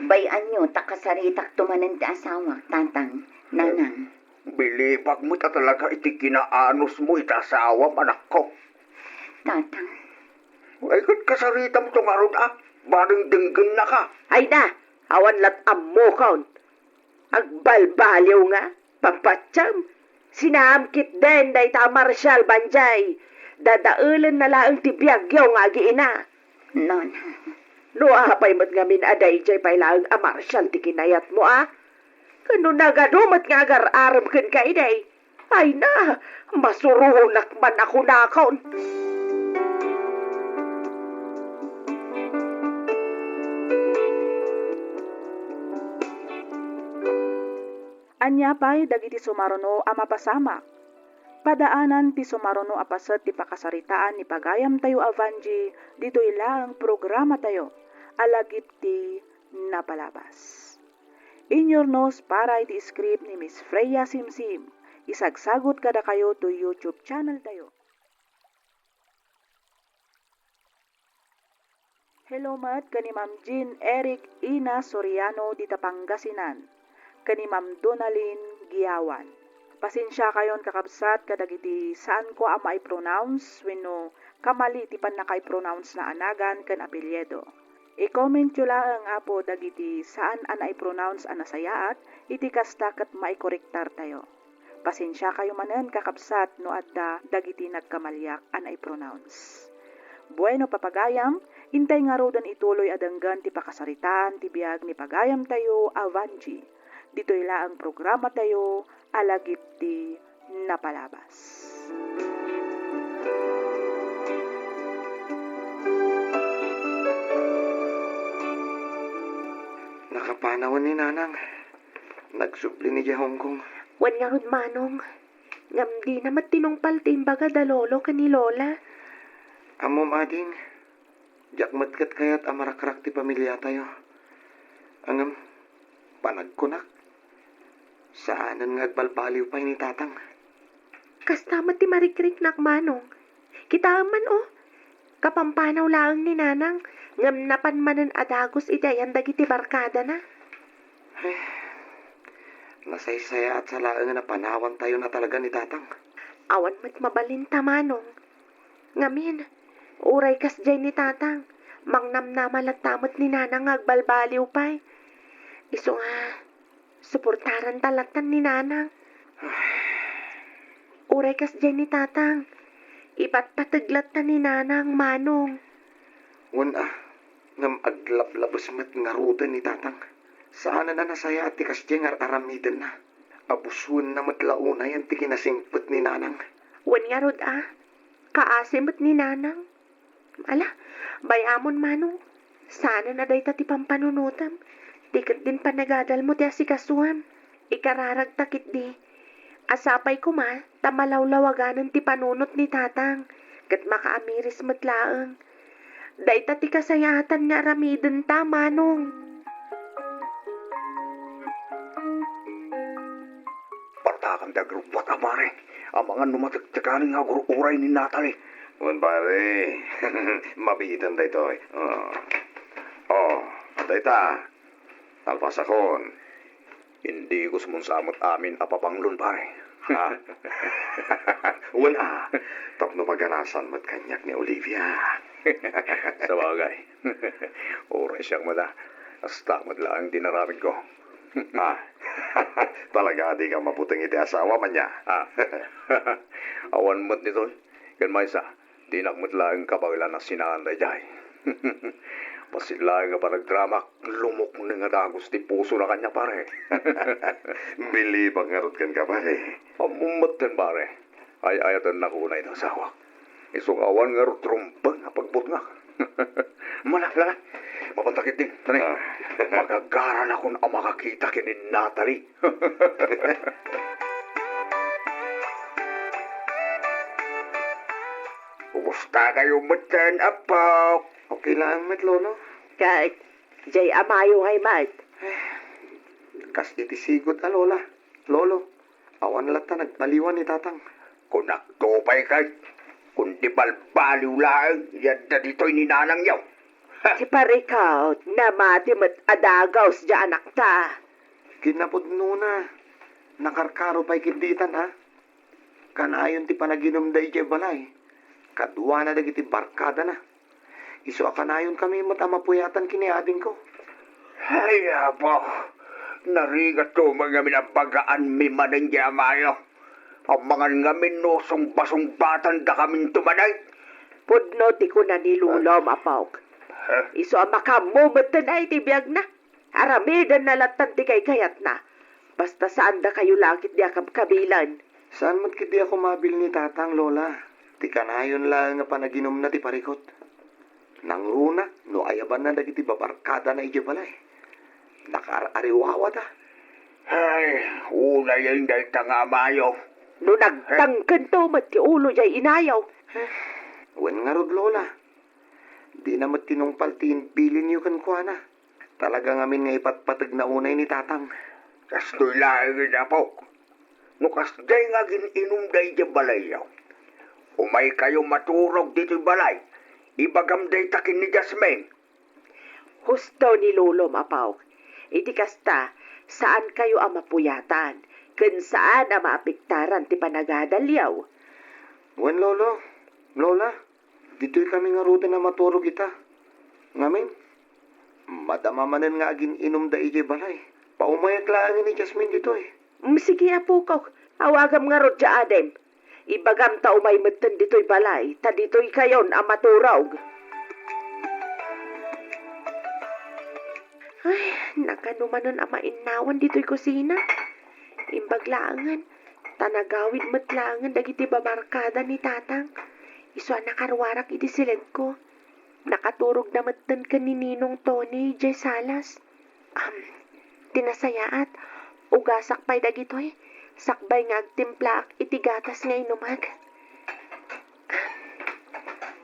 Bayan nyo, takasaritak tumanan ti asawa, tatang, nanang. Bilipag mo ta talaga iti kinaanos mo iti asawam, anak ko. Tatang, Ay, kasarita mo itong arod Barang denggan na ka. Ay na, awan lat ammo kaon. Agbalbaliw nga, papatsam. Sinamkit den day ta Marshal Banjay. Dadaulan na laang tibiyagyaw nga giina. non. No apay mat nga minaday jay pailaang a Marshal ti kinayat mo Kano nagadumat nga agar-arab ken kay day. Ay na, masurunak man ako nakaon. Anya pay dagiti sumaruno a mapasamak. Padaanan ti sumaruno a paset ti pakasaritaan ni pagayam tayo avanji dito ilang programa tayo. Alagip ti napalabas. Inyornos para iti script ni Miss Freya Simsim. Isagsagot kada kayo to YouTube channel tayo. Hello mat kani Ma'am Jean Eric Ina Soriano di Pangasinan. Kani Ma'am Donalyn Giyawan. Pasensya kayon kakabsat kadagiti saan ko ama i-pronounce wenno kamali ti panaka-pronounce na anagan ken apelyido. I-comment nyo lang apo dagiti saan ana i-pronounce anasayaat iti kastakat maikorektar tayo. Pasensya kayo manen kakabsat no adda dagiti nagkamalyak ana i-pronounce. Bueno papagayam, intay nga rodan ituloy adanggan ti pakasaritaan ti biag ni pagayam tayo avanji. Dito ila ang programa tayo, alagip ti napalabas. Nakapanawan ni Nanang. Nagsupli ni Hong Kong. Wan nga rod manong. Ngam di na matinongpal timbaga da lolo ka ni Lola. Amo mading. Jakmat kat kayat amarakrak ti pamilya tayo. Angam, panagkunak. Saanan nga agbalbaliw pa ni Tatang. Kastamat ti marikrik nak manong. Kita man Kapampanaw laang ni nanang, ngam napan manen adagos idayan dagiti barkada na. Nasaysaya at sa laang na panawan tayo na talaga ni tatang. Awan met mabalinta manong. Ngamin, uray kas jay ni tatang, mangnamnamalat tamot ni nanang agbalbaliw pa'y. Iso nga, suportaran talatan ni nanang. Uray kas jay ni tatang, ipat pataglat na ni nanang manong. Ngam aglablabos met nga ruta ni tatang. Saan na nasaya at tikas dyan nga aramidan na. Abusun na matlauna yan ti kinasingpot ni nanang. Wan nga rod kaasimot ni nanang. Ala, bayamon manong, sana na day tati pampanunutam. Tikat din panagadal mo ti asikasuam. Ikararag takit di. Asapay ko ma, tamalawlawaganan ti panunot ni tatang. Kat makaamiris matlaang. Day tati kasayatan nga aramidan ta manong. Partakan da grupo at amare. Ang mga numatagtagaling nga uray ni Natalie. Pare, mabihitan da ito. Dayta. Talpasakon. Hindi ko sumunsamot amin apapanglon, pare. Tapno paganasan mo't kanyak ni Olivia. Sa bagay. Oray siyang mada. Hasta madlaang dinaramid ko. Talaga di ka maputing iti asawa man niya. Awan mo't nito. Kan maysa, di nakmatlaang kabagla na sinaanday jay. Pasilaang nga paragdrama, lumok mo nga dagos di puso na kanya, pare. Bilibang ngarot kan ka, pare. Amumat din, pare. Ay ayatan na kunay ng asawa. Isong awan nga rumbang nga pagbut nga. Malala, mapantakit din. Tanay, magagaran ako na makakita kinin Natalie. Kumusta kayo matan, apak? Okay lang met lolo. Kahit, jay amayo ngay mat. Kas itisigot lola. Lolo, awan lata nagpaliwan ni tatang. Kung naktupay kay, kung di balbaliw lang, yan na dito'y ninanang yaw. Si parikaw, namati mat adagaw sa anak ta. Kinapod nuna. Nakarkaro pa'y kinditan ha. Kanayon ti panaginom da ije balay. Kadwa na dagiti barkada na. Iso akanayon kami matamapuyatan kiniading ko. Ay, apo. Narigat ko mga minabagaan mi manang yamayo. Ang mga ngamin no basong-batan da kaming tumanay. Pudno ti ko na nilulom, apawk. Iso ang makamumatan ay tibiyag na. Aramidan na latan ti kay kayat na. Basta saan da kayo langit di akam kabilan. Saan mo't kiti ako mabil ni tatang lola? Ti kanayon lang nga panaginom na ti parikot. Nang runa, no ayaban na dagiti babarkada na ije balay. Nakar-ariwawa ta. Ay, una yung dahil tanga mayo. No nagtangkan to mat ti ulo jay inayaw. Wen nga rod lola. Di na mat tinungpaltiin pilin yu kan kuha na. Talagang amin nga ipatpatag na unay ni tatang. Kastoy lang na po. No kasday nga gininom day di balay yaw. Umay kayo maturog dito balay. Ibagamday takin ni Jasmine. Husto ni Lolo mapaw. Iti kasta, saan kayo ang mapuyatan? Kun saan ang maapiktaran ti panagadalyaw? Wen lolo, lola, dito'y kami nga ruta na maturog ita. Ngamin, madamamanan nga agin inom da ije balay. Paumayak laangin ni Jasmine dito'y. Sige apo ko, awagam nga rod ja adem. Ibagam ta umay matan dito'y balay, ta dito'y kayon ang maturog. Ay, nakanumanon ang mainawan dito'y kusina. Imbaglaangan, tanagawid matlangan dagiti babarkada ni tatang. Iso nakarwarak iti silid ko. Nakaturog na matan ka ni Ninong Tony, Jay Salas. Tinasayaat, ugasak pa'y dagito'y. Sakbay nga agtimplak, iti gatas nga inumag.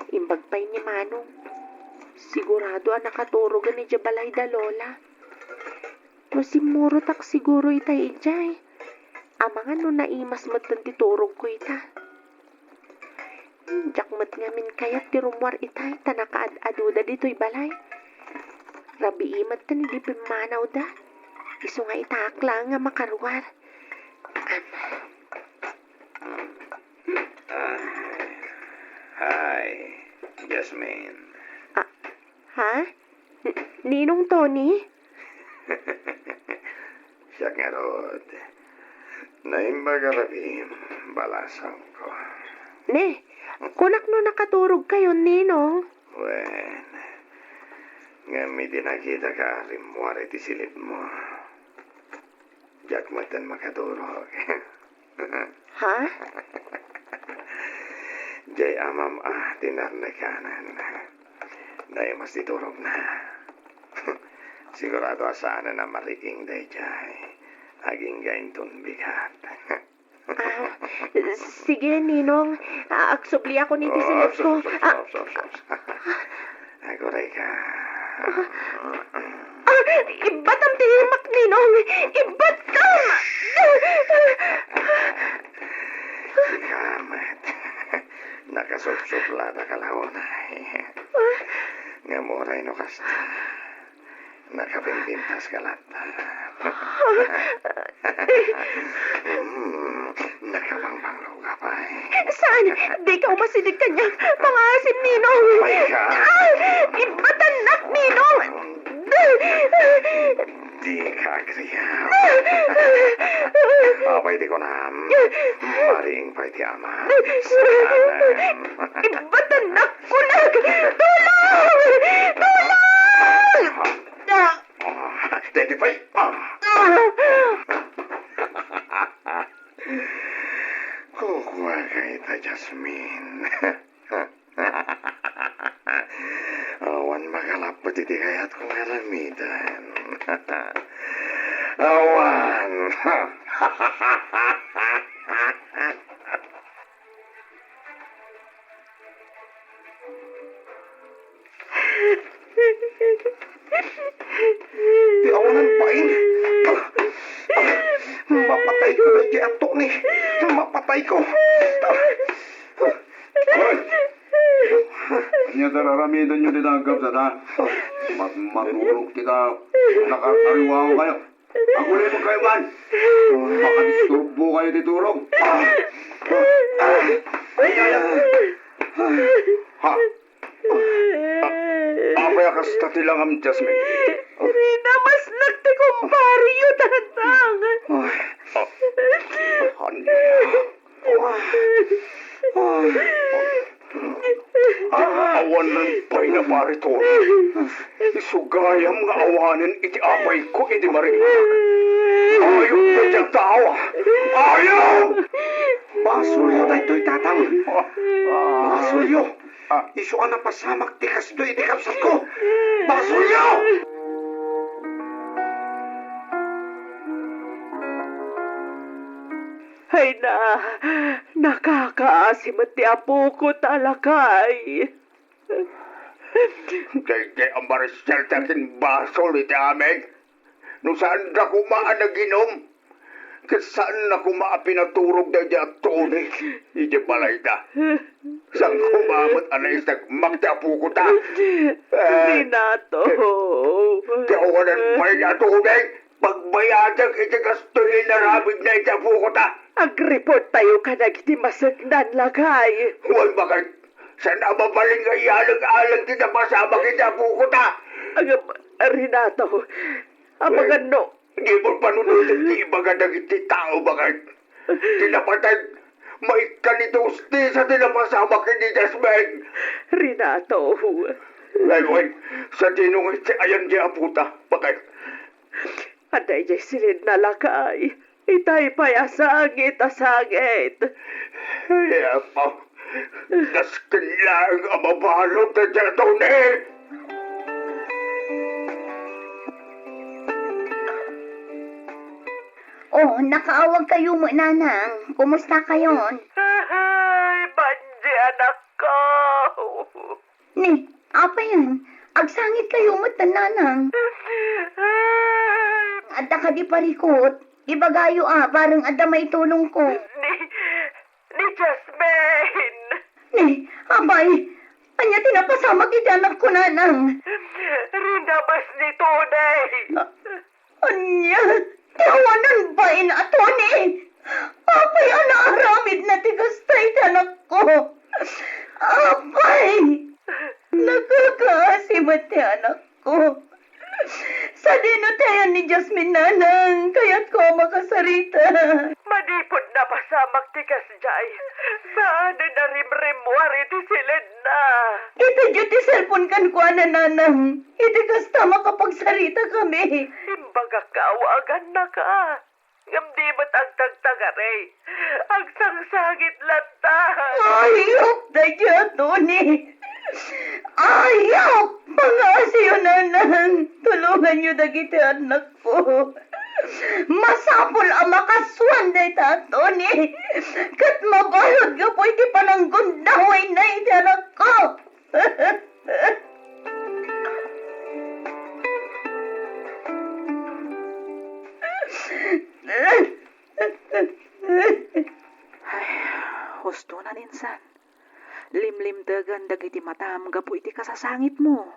Imbagpay ni Manong. Sigurado ang nakaturogan ni Jabalay da Lola. No simuro tak siguro itay ijay. Amangan no naimas matan titurog ko ita. Jakmat nga min kayat ti rumwar itay, tanakaad-aduda dito'y balay. Rabi imat ta ni di pimanaw da. Iso nga itakla nga makarwar. Hi, Jasmine. Ha? Ninong Tony? Siya nga rod. Naimbagarabim, balasang ko. Ne, kunak no nakaturog kayo, Ninong. Wen, nga may dinakita ka, rimwari ti silid mo. Diyak matan makadurog. Ha? Jay amam tinarnakanan. Dahil mas titurog na. Sigurado asana na mariking day jay. Aging gaintun bigat. Sige, Ninong. Aksubli ako ni Tisilit ko. Ako rin ka. Ibatam timak, Ninong. Ibatam! Kamat. Nakasup-suplada ka laon. Nga moray no kasta. Nakapimpintas ka lata. Nakabang-banglaw ka pa Saan? Di ka umasinig kanya. Pangasim, Ninong. My God. Ibatanak, Ninong. Di ka kriyaw. Pwede ko na. Maring pwede ama. Ibatanak ko na. Tulong! Tulong! Daddy pa. Kukuha ka ita, Jasmine. Awan magalapot iti kayat kong alamidan. Awan. Di awanan pain. Mapatay ko na di ato ni. Mapatay ko. Kanya dararamidan nyo dinagap sa na. Matulog kita. Nakakariwa ko kayo. Ako rin mo kayo man. Makadisturbo kayo titurog. Ha? Apaya ka sa tilang am Jasmine. Rina, mas nagtikumpari yun, tatang. Awan ng pay na parito. Isugayam nga awanin iti apay ko iti marinig. Ayaw na diyang tao. Ayaw! Basulyo na ito'y tatang. Basulyo. Iso ka na pasamak tikas do'y iti kapsat ko. Basulyo! Ay na, nakakaasim at ti apo ko talakay. Kaya ang marisel takin basol iti amin. Nung saan na kumaan na ginom. Saan na kumaan pinaturog na dyan tunig. Iti balay na. Saan kumamot anay sa magtapo ko ta. Minato. Kaya ko na may natunig. Pagbayadang iti kastoy na rabig na itapo ko ta. Ag-report tayo ka nagtimasagnan lagay. Huwag bakit. Saan na mabaling ay alag-alag kita pasama kita po ko ta. Renato, mga no. Di mo panunutin di ibaga iti tao bakit. Tinapatag may kanitusti sa tinapasama kini Jasmine. Renato. Ngayon, sa tinong iti ayan di aputa. Bakit? Aday jay silid na lakay. Itay payasangit asangit. Kaya pa. Naskin lang ang mabalot na dyan ni. Oh, nakaawag kayo mo, nanang. Kumusta kayon? Ay, Panji, anak ko. Ni, apa yan? Agsangit kayo mo, nanang. Adda ka di parikot. Ibagayo parang adda may tulong ko. Ni Jasmine. Ni, abay, anya tinapasama kita anak ko nanang. Rinabas ni Tunay. Anya, tawanan ba ato ni? Apay, aramid na tigastay anak ko. Apay, nakakaasimat ti anak ko. Sa dinutayan ni Jasmine nanang, kaya't ko makasarita. Manipod na pasamak ti kasjay. Saan na rimrimwari ti silid na. Ito dyan ti cellphone kan ko nanang. Iti kasta makapagsarita kami. Imbaga kawagan na ka. Ngamdi mo't ang tagtagaray. Ang sangsangit lata. Ayok na dyan, Tony. Ayok! Pangasiyo nanang. Tulungan niyo dagiti anak ko. Masapol ang makaswan na ita, Tony. Kat mabalod ka po iti pananggundaway na iti anak ko. Husto na ninsan. Limlim dagan dagiti matam gapu iti kasasangit mo.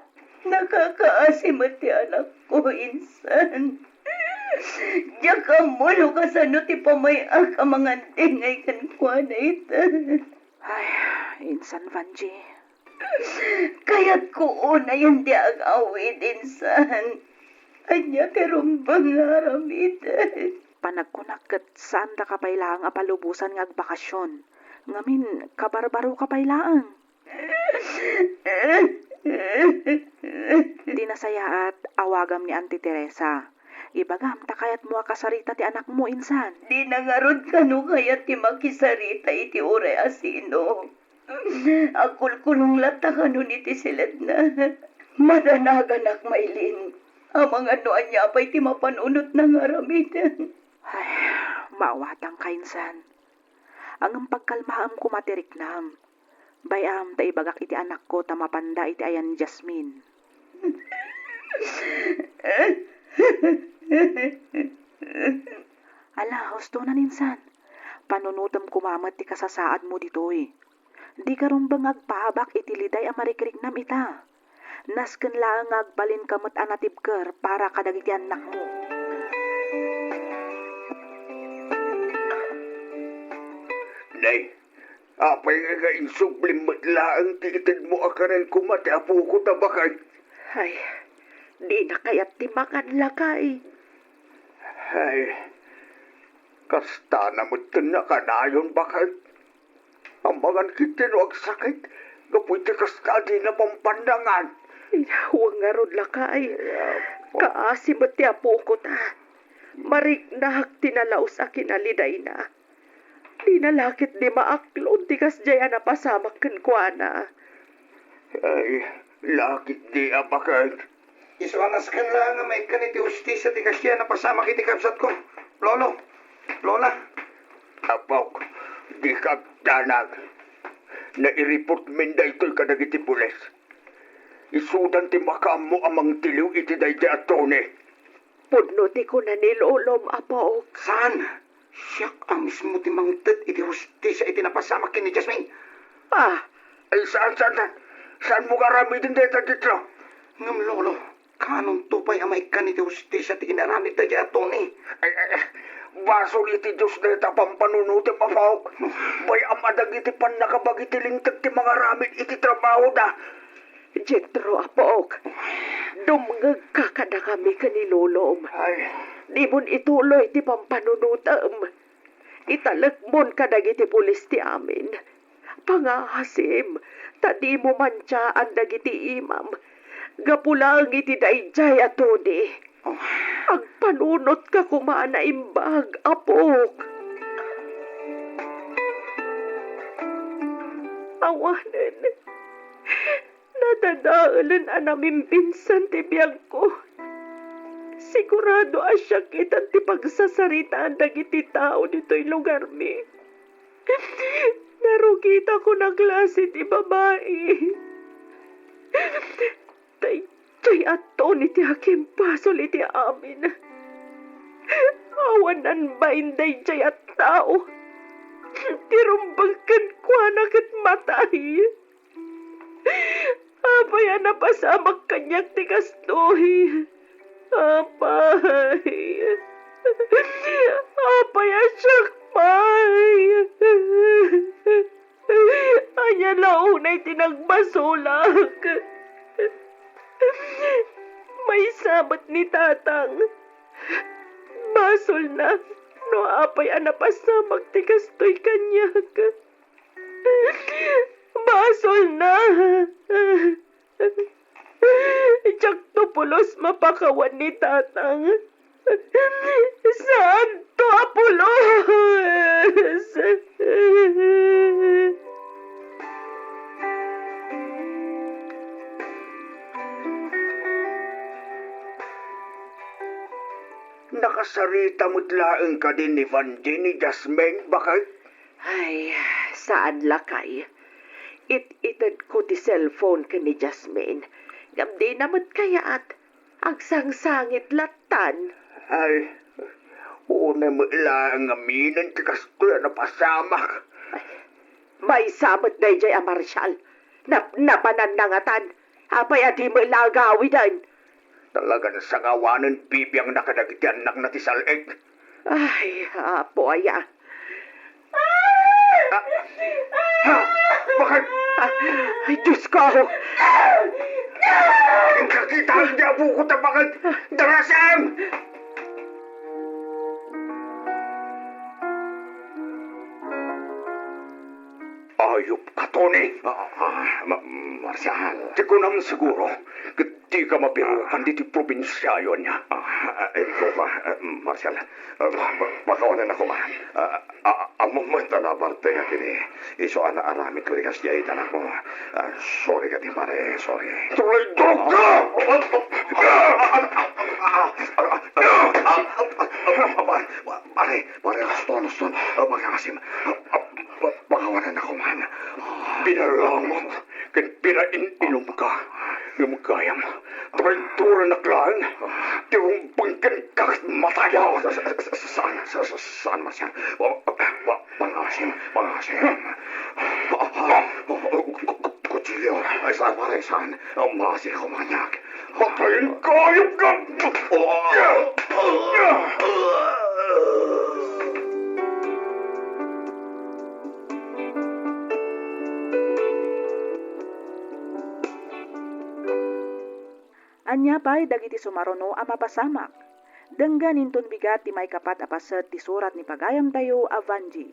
Nakakaasimot ti anak ko, insan. Diyak ang mulo ka sa no ti pamayak ang mga tingay kan kwa na ita. Ay, insan Vanji. Kaya't ko una yung di ang awid, insan. Anya terumbang aramid. Panagkunakat saan da kapailaang apalubusan ng agbakasyon. Ngamin, kabarbaro kapailaang. Di nasaya at awagam ni Auntie Teresa. Ibagam, takayat mo akasarita ti anak mo, insan. Di nangarod ka no kaya't ti makisarita iti ure asino. Akulkulong lata ka nun iti silad na. Madanagan mailin. Ang mga noan niya pa'y ti mapanunot ng aramid. Ay, maawatang ka, insan. Ang pagkalmaam ko matiriknam. Bayam, ta ibagak iti anak ko ta mapanda iti ayan Jasmine. Ala, husto na ninsan. Panunutam kumamat ti kasasaad mo ditoy. Di ka rumbang agpaabak iti liday ang marikrignam ita. Nasken lang agbalin kamot anatibker para kadagiti anak mo. Nay, apay nga insublim matlaang titid mo akaran kumati apo ko tabakay. Ay, di na kaya't timakan lakay. Ay, kasta na mo na kanayon bakay. Ang mga kitinuag sakit, kapwede kasta di na pampandangan. Huwag nga ron lakay. Kaasi mo ti apo ko ta. Marik na hak tinalaos a kinaliday na. Di nalakit di maaklon ti kasjaya na pasamak kenkwana. Ay, lakit di abakay. Iswanas kan lang nga may kaniti ustisya ti kasya na pasama kiti kapsat ko. Lolo, Lola. Apok, di ka danag. Naireport min da ito'y kadagiti pulis. Isudan ti makam mo amang tiliw iti day ti atone. Pudno ti ko na nilolom apo. Saan? Siyak ang mismo ti mangted iti hustisya iti napasama kini Jasmine. Ah, Ay, saan mo karamidin dito dito? Ngam lolo, kanong tupay amay kaniti hustisya ti inaramid da dya Tony. Ay, basol iti Diyos na ita pampanunuti mapawag. Bay amadag iti pan nakabag iti lingtag ti mga ramid iti trabaho da. Jetro apok. Dumngag ka kada kami kanilolom. Ay, Di mon ituloy ti pampanunutam. Italagmon kadagiti pulis ti amin. Pangahasim, tadi mo mantyaan dagiti imam. Gapulang iti dayjay atodi. Agpanunot ka kumana imbag, apok. Awanan. Nadadaalan anaming pinsan ti biyag ko. Sigurado asya kita ti pagsasaritaan dagiti tao dito'y lugar mi. Narukita ko na klase ti babae. Tay ato ni ti hakim pasol iti amin. Awanan ba inday jay at tao? Tirumbangkan ko anak at matay. Apay na pasamak kanyak ti kastoy. Apay. Apay asyak pay. Anya launay tinagbasulak. May sabat ni tatang. Basol na. No apay anapasamak ti kastoy kanyak. Basol na. Tsak to pulos mapakawan ni tatang. Saan to apulos? Nakasarita mo't laeng ka din ni Vanji ni Jasmine, bakit? Ay, saan lakay? It-itad ko ti cellphone ka ni Jasmine. Gamdi namat kaya at agsangsangit latan. Ay, una mo laeng aminan ti kastoy na pasamak. May samat na jay a Marshal. Napananangatan. Apay at di mo ilagawi dan. Talagang sangawanan bibiyang nakadagitian nak na ti salig. Ay, apo aya. Ha? Bakit? Ay, Diyos ko! Kakita ang diabo ko ta bakit? Darasam! Ayop ka, Tony. Marshal. Di ko naman siguro. Di ka mapirukan dito probinsyayo niya. Ikaw ba, Marshal? Makawanan ako man. Ang momento na parte nga kini. Iso ana aramid ko rikas jay tanak mo. Sorry ka din pare, sorry. Tuloy dog ka! Pare, Aston. Magkakasim. Makawanan ako man. Pinalamot. Kan pinaininom ka. Lumagayam. Traidora na klaan. Tirumbangkan ka matayaw. Saan Marshal? Pangasim. Kutsilyo. Ay, saan pare, saan? Masih ko manyak. Patayin ka! Ayop ka! Anya pa'y dagiti sumaruno a mapasamak. Denggan inton bigat ti may kapat apaset ti surat ni pagayam tayo a Vanji.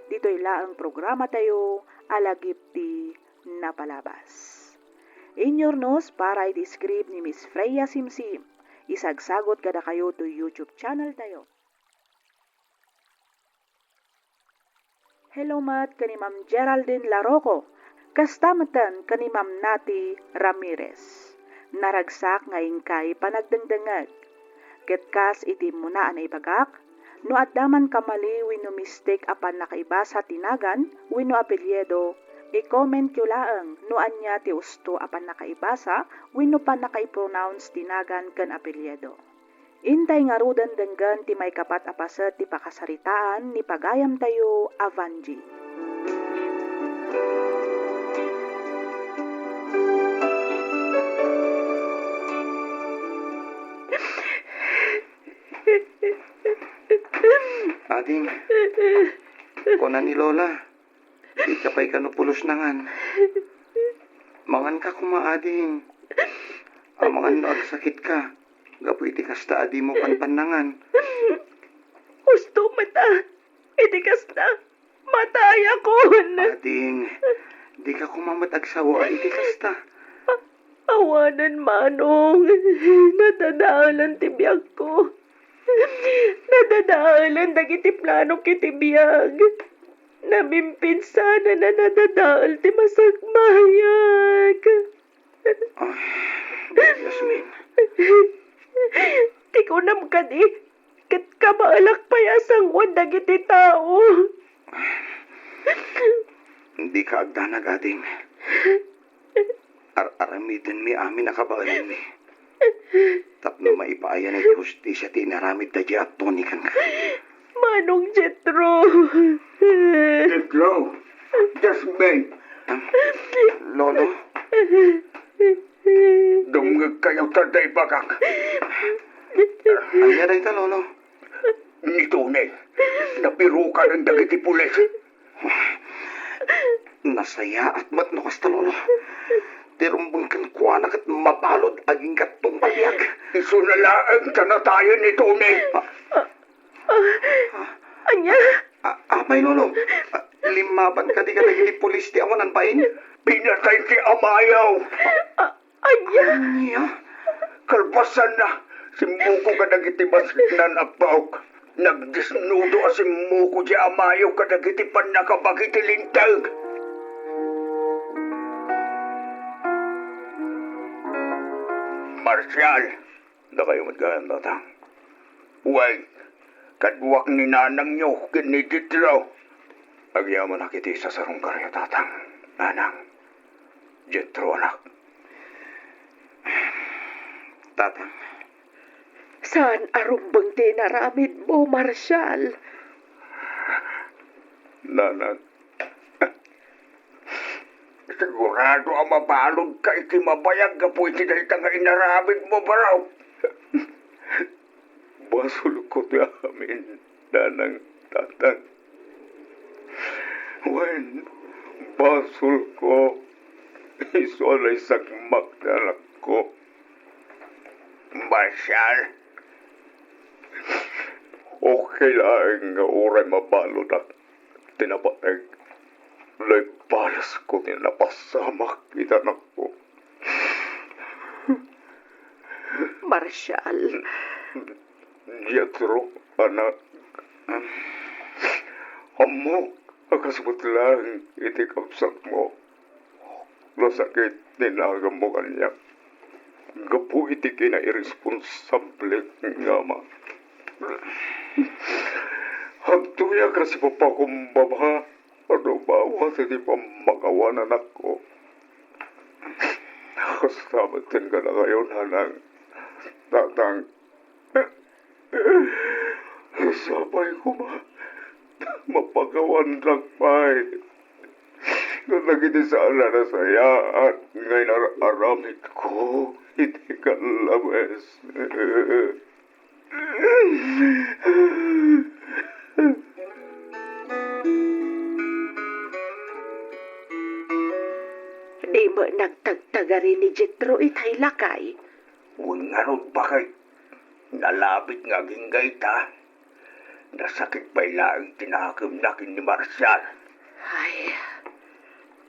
Dito'y laang programa tayo alagip ti napalabas. Inyornos para iti script ni Miss Freya Simsim. Isagsagot kada kayo to YouTube channel tayo. Hello mat kani Ma'am Geraldine Laroco. Kastamatan kani Ma'am Nati Ramirez. Naragsak ngayon kay panagdengdengag. Ketkas iti muna anay bagak, no at daman kamali wino mistake apan nakaibasa tinagan, wino apelyedo, i-comment kyo laang no anya ti usto apan nakaibasa, wino pa nakaipronounce tinagan kan apelyedo. Intay nga rudan denggan ti may kapat apaset ti pakasaritaan ni pagayam tayo Avanji. Ading, kunan ni Lola, di ka pa'y kanupulos nangan. Mangan ka kumaading. Amangan no agsakit ka. Gapu iti kasta adi mo panpanangan. Gusto mata. Iti kasta. Matay ako. Ading, di ka kumamatagsawa iti kasta. Awanan manong. Natadaalan tibiyag ko. Nadadaalan dagiti plano kiti biyag. Nabimpin sana na nadadaal ti masagmayag. Yasmin. Ti ko nam kadi. Kat kamaalak payasang wanda dagiti tao. Hindi ka agdanag, ading. Aramidin mi amin nakabaalin mi. Tapno maipaayan ay justisya ti naramid da di at tonikan ka. Manong Jetro. Jetro, Jasmine, Lolo, dumgag kayo taday bakak. anya day ta, Lolo. Nito ne, napiro ka ng dagiti pulis. Nasaya at matnukas ta, Lolo. Tirumbang kan kuanak at mapalod aging katong paliag. Iso na laang tanatayan nito ne. Anya? Apay, Lolo. Limaban ka di ka naging pulis di awanan pain. Pinatay si Amayaw. Anya? Anya? Kalpasan na, simuko ka nagitibas nan apaok. Nagdisnudo a simuko si Amayaw ka nagitipan nakapagitilintag. Marsyal, na kayo magkahan tatang. Uway, kadwak ni nanang nyo, kinidit raw. Agyaman nakiti sa sarong karya tatang. Nanang, Jetro anak. Tatang, Saan arumbang tinaramid mo, Marshal? Nanang, sigurado ang mabalog ka iti mabayag ka po iti dahil nga inaramid mo baraw. Basul ko ti amin, nanang tatang. When basul ko, isolay sagmak na anak ko. Marshal, okay lang nga oray mabalod at tinapatag. Nagpalas ko tinapasamak kita anak ko. Marshal, Jetro, anak. Amo, akasabot lang iti kapsak mo. Nasakit ninagam mo kanya. Gapu iti kina irresponsable nga ma. Hagtuya kasi papakumbaba. Ano bawa sa di pa makawanan ako. Kasabatin ka na ngayon, hanang. Tatang. Sabay ko mapagawan lang pa eh. Kung nagiti sa ala na saya at ngayon aramid ko, hindi ka labes. di mo nagtagtagari ni Jetro itay lakay. Uy nga ron bakit? Nalabit nga ginggay ta. Nasakit pa ilang tinakam nakin ni Marshal. Ay,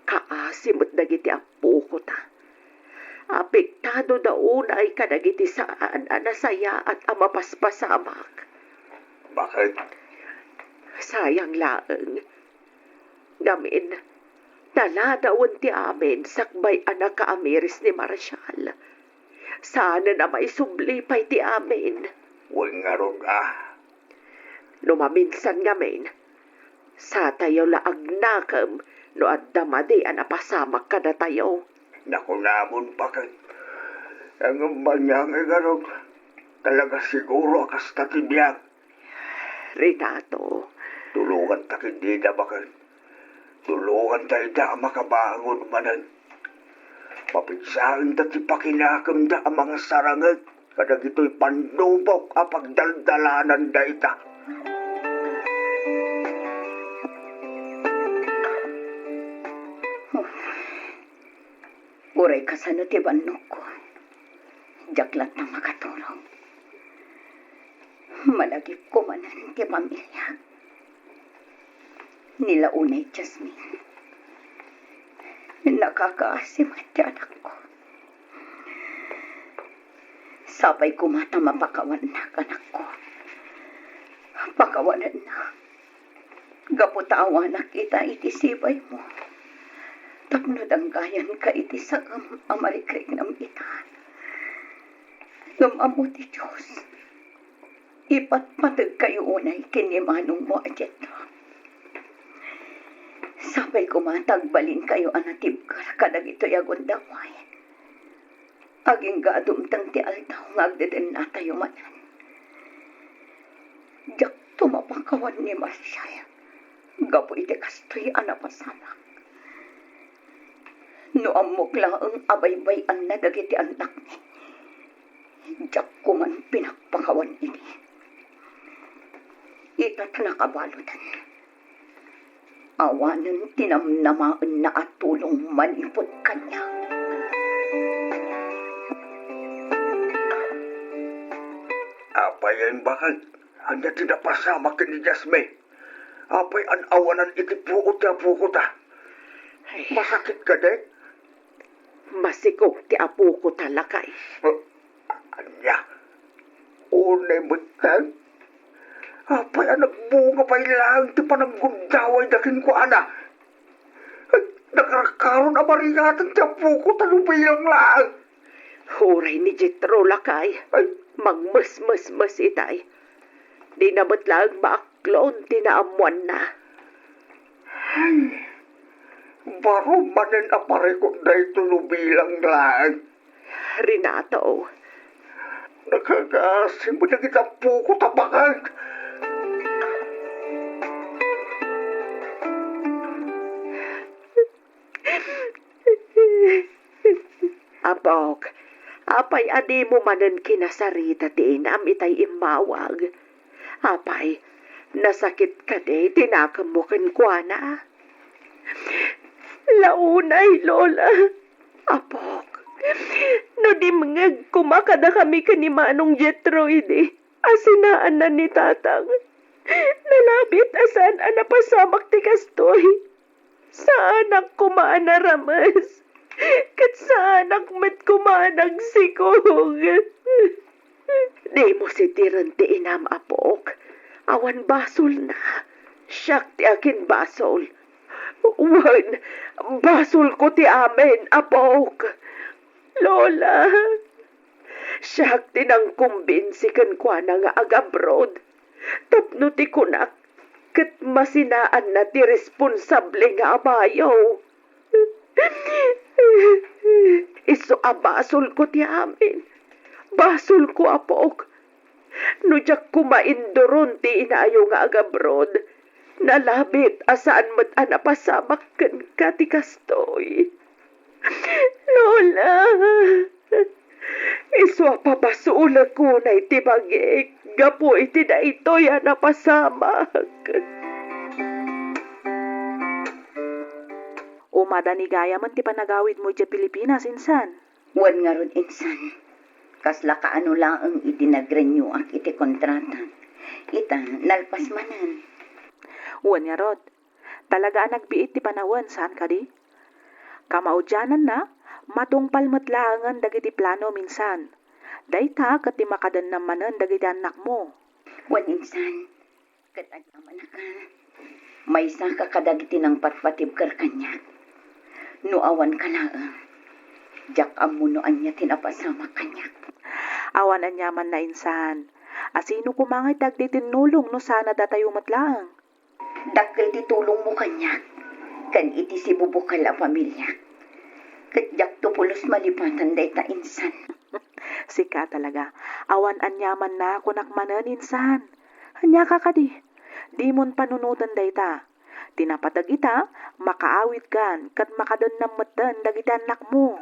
kaasimot dagiti apo ko ta. Apektado daw ay kadagiti saan anasaya at amapaspasamak. Bakit? Sayang laeng. Gamin, daladawon ti amin sakbay anak ka amiris ni Marshal. Sana na may sublipay ti amin. Uy nga ron Lumaminsan ngamin, sa tayo laag nakam no at damadi anapasamak ka na tayo. Naku namon bakit? Ang banyang nga ron, talaga siguro akas tatibiyang. Renato, Tulungan takin di na bakit? Tulungan tayo da makabangon manan. Mapinsaan dati pakinakam da ang mga sarangat. Kadag ito'y pandubok apag daldalanan da ita. Uray ka sa natibanok ko. Jaklat na makatulong. Malagip ko manan ti pamilya. Nila unay Jasmine. Nakakaasim at ti anak ko. Sabay kumata mapakawan na anak ko. Pakawanan na. Gaputawa na kita iti sibay mo. Tapnod ang gayan ka iti sa amarikrik ng itan. Ngam ti Diyos. Ipatmatag kayo unay kinimanong mo Jetro. Sabay kumatagbalin kayo anatib kadag ito'y agundaway. Aging gadumtang ti altaw ngagdeden na tayo manan. Jak tumapakawan ni Marshall. Gapo iti kastoy anapasama. No amok lang ang abaybay-an na dagiti anak ni. Diyak ko man pinagpakawan ini. Ita't nakabalutan. Awanan tinamnamaan na at tulong manipod kanya. Apay ang bakal. Anya tidak pasama ni Jasmine. Apay ang awanan iti pukot ya pukot ah. Masakit ka din? Masikog ti apo ko talakay. Anya, unay matang. Apay ang nagbunga pa ilang ti panagundaway dakin ko ana. Nakarakaroon na marigatan ti apo ko talubayang lang. Huray ni Jethro lakay. Magmas-mas-mas itay. Di na ba't lang maaklon tinaamuan na. Baro manen apare ko dahi tulubilang lang. Renato, Nakagasim mo na kita puko tabangan. Apok, apay adi mo manan kinasarita ti inam itay imawag. Apay, nasakit ka de, tinakam mo kenkwana. Launay, Lola. Apok, no di mangag kumakada kami kanimanong Jethro idi. Asinaan na ni tatang. Nalabit asan anapasamak ti kastoy. Sa anak kumaana ramas. Kat sa anak met kumanag sikog. Di mo si tiran ti inam apok. Awan basol na. Siyak ti akin basol. Wan, basol ko ti amin, apok. Lola, siyak ti nang kumbinsikan kwa na nga agabroad. Tapno ti kunak, kat masinaan na ti responsable nga abayaw. Iso abasol ko ti amin. Basol ko apok. No jak kumaindoron ti inaayo nga agabroad. Nalabit asaan mat anapasamak ken ka ti kastoy. Lola, iso papasuula ko na iti bagik. Gapo iti na ito'y anapasamak. Umadanigaya man ti panagawid mo dya Pilipinas, insan. Wan nga ron insan. Kasla kaano lang ang idinagrenyo ak iti kontrata. Ita, nalpas manan. Uwan nga rod. Talaga nagbiit ti panawan, saan ka di? Kamaudyanan na, matungpal matlaangan dagiti plano minsan. Dayta kat ti makadan namanan dagiti anak mo. Wan insan. Katagyaman na ka. May isa ka kadagiti ng patpatib kar kanya. No awan ka laang. Jak amunoan niya tinapasama kanya. Awan anyaman na insan. Asino kumangay dagdi tinulong no sana datayo matlaang. Dakkel ti tulong mo kanya. Kan iti si bubukal a pamilya. Katjak to pulos malipatan day ta insan. Sika talaga. Awan anyaman na kunak manan insan. Anya ka kadi. Di mon panunutan day ta. Tinapadag ita, makaawit kan, kat makadan namatan dagiti anak mo.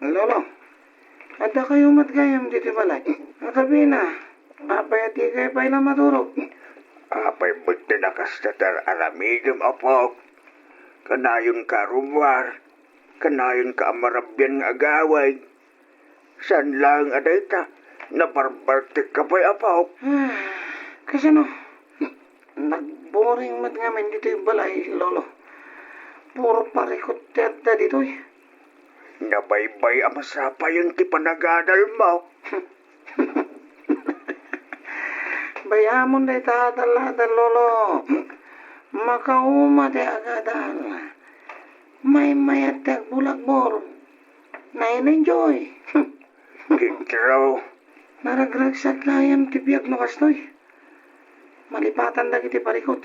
Lolo, ada kayo matgayam dito balay. Natabi na, apayati kayo pa ilang maturog. Apay magte nakastatar aramidum apok. Kanayon ka rumwar. Kanayon ka amarabyan nga agaway. San lang adayta? Nabarbartik ka pa'y apok. Kasi no, nagboring mat ngamin dito yung balay, Lolo. Puro parikot tiyata dito eh. Nabaybay ang masapa yung ti panagadal mo. Bayamon day tatalatan, Lolo. Makauma de agadal. May mayat tag bulagbor. Na-enjoy. Kikraw. Naragragsat layam tibiyag no kastoy. Malipatan da kiti parikot.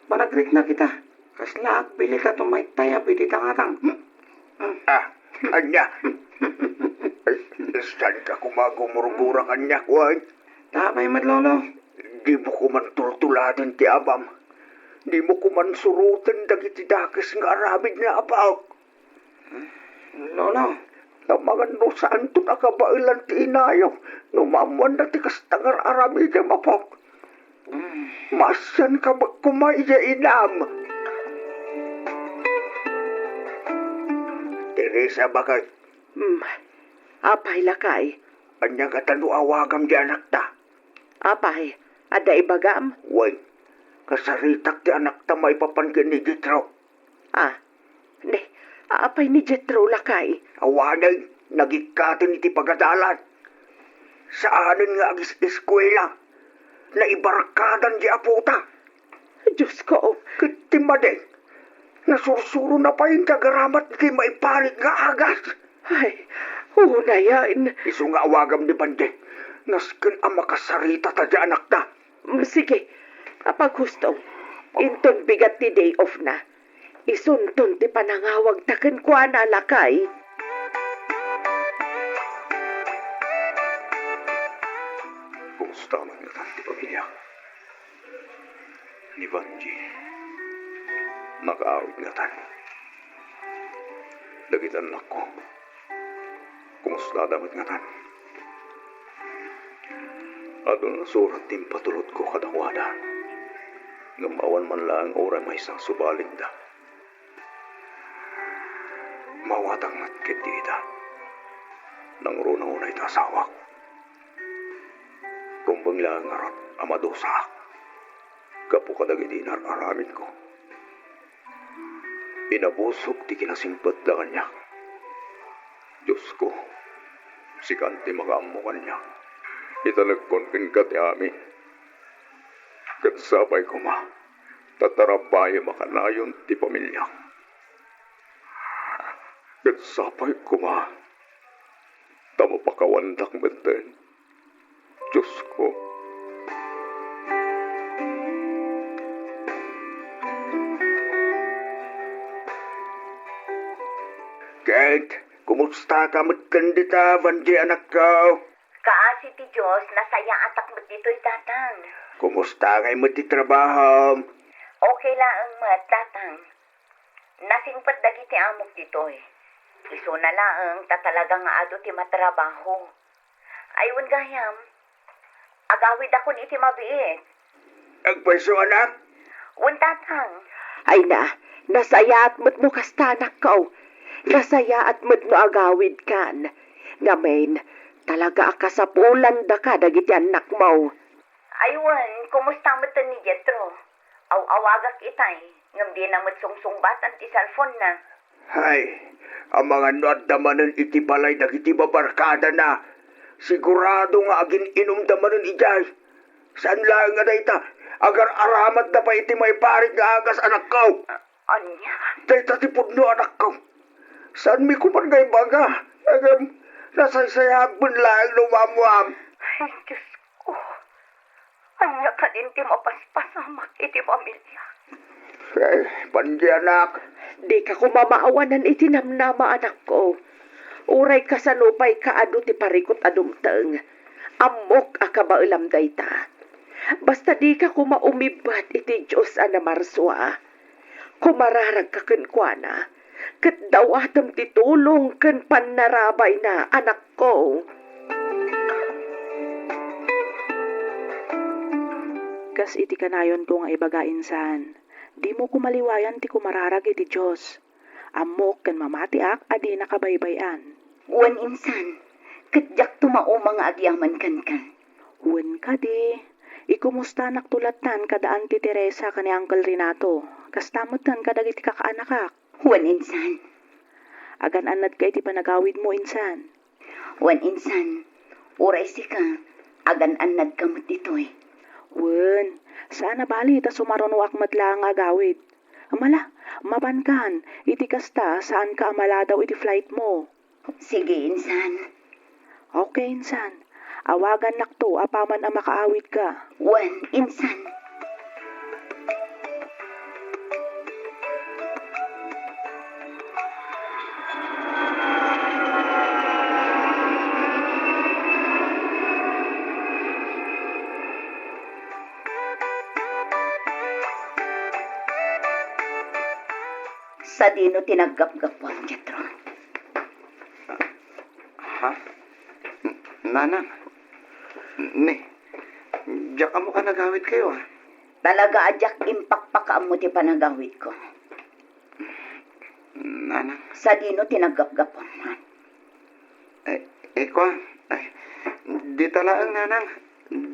Panagrik na kita. Kaslaak bili ka tumay taya piti tangatang. Anya. Saan ka kumagumurugura kanya, Juan? Tapay mat, Lolo. Di mo ko man tultuladan ti abam. Di mo ko man surutan dagiti dakes nga aramid na abaw. Lolo. Na mga no saan to nakabailan ti inayo. Numamuan na ti kastangar aramid na mapok. Masan ka magkumaya inam? Teresa bakay. Apay lakay. Anya ka tanu awagam di anak ta. Apay, ada ibagam? Way, kasaritak ti anak ta may papanggin ni Gitro. Ne, apay ni Jetro lakay. Awanay, nagikatin iti pagadalan. Saanin nga agis eskwela, na ibarkadan di aputa. Diyos ko, Kitimade, nasursuro na pa yung kagaramat iti maipalit nga agas. ay, una yan. Isu nga awagam ni Bande, naskin ang makasarita ta di anak ta. Sige, kapag gusto, inton bigat ti day off na. Isunton ti panangawag taken kwa na lakay. Kumusta man nga tanti pamilya? Ni Vanji, nakaawit nga tan. Dagitan anak ko. Kumusta damat nga tan? Adon na surat din patulot ko kadakwada. Ngamawan man lang oray may isang subaling da. Mawatang natkit di ita. Nang runa-una ita asawak. Rumbang lang ngarat amadosa. Kapo kadagitinar aramin ko. Inabusok ti kinasimpat da kanya. Diyos ko, si kanti makamo kanya. Italagkonkin ka ti amin. Kansabay ko ma, tatarapay makanayon ti pamilya. Kansabay ko ma, tamo pakawandak benten. Diyos ko. Kate, kumusta ka magkandita, Vanji anak ko? Kaasi ti Diyos, nasaya atak mo dito'y tatang. Kumusta kayo mo ti trabaho? Okay lang ang tatang. Nasingpat dagiti amok dito'y. Iso na lang tatalaga nga ado ti matrabaho. Ayun gayam, agawid ako ni iti mabiit. Agpaiso anak? Un tatang, Ay na, nasaya at mo't no kastanak ko. Nasaya at mo't no agawid kan. Ngamen, talaga akasapulan da ka dagiti anak mo. ayun, kumusta mo to ni Jetro? Aw-awagak itay, ngam di na sungsungbat ti cellphone na. Hay, ang mga noadamanan iti balay dagiti babarkada na. Sigurado nga agin inumdamanan ijay. Saan lang nga dayta? Agar aramat na pa iti may parit nga agas anak ko. Anya? Dayta ti pudno anak ko. Saan mi kuman kay baga? Agam, nasaysayabon lang lumamuam. Ay, Diyos ko. Anya ka din ti mapaspasamak iti pamilya. Ay, Vanji anak. Di ka kumamaawanan itinamnama anak ko. Uray kasanupay kaado ti parikot adumteng. Amok akabailam dayta. Basta di ka kumaumibat iti Diyos ana marswa. Kumararag ka kenkwana. Kat daw atam titulong ken panarabay na anak ko. Kas iti kanayon ko nga ibagainsan. Di mo kumaliwayan ti kumararag iti Diyos. Amok ken mamatiak adi nakabaybayan. Wan insan, katjak tumao mga agyaman kan. Wen ka di. Ikumusta naktulatan kadaan ti Teresa kani Uncle Renato. Kastamutan kadagiti kakaanakak. Wan insan, Agan anad ka iti panagawid mo insan. wan insan, uray sika, agan anad kamot dito'y. Wen, sana bali ta sumaruno akmat lang agawid. Amala, mabankan, iti kasta saan ka amala daw iti flight mo. Sige insan, Okay insan, awagan nakto apaman ang makaawid ka. wan insan. Sa dino tinaggap-gapon, Jetro. Ha? Nanang? Diyak mo ka nagawit kayo, ha? Talaga adyak impakpakaam mo ti panagawid ko. Nanang? Sa dino tinaggap-gapon. Eko, di talaang nanang.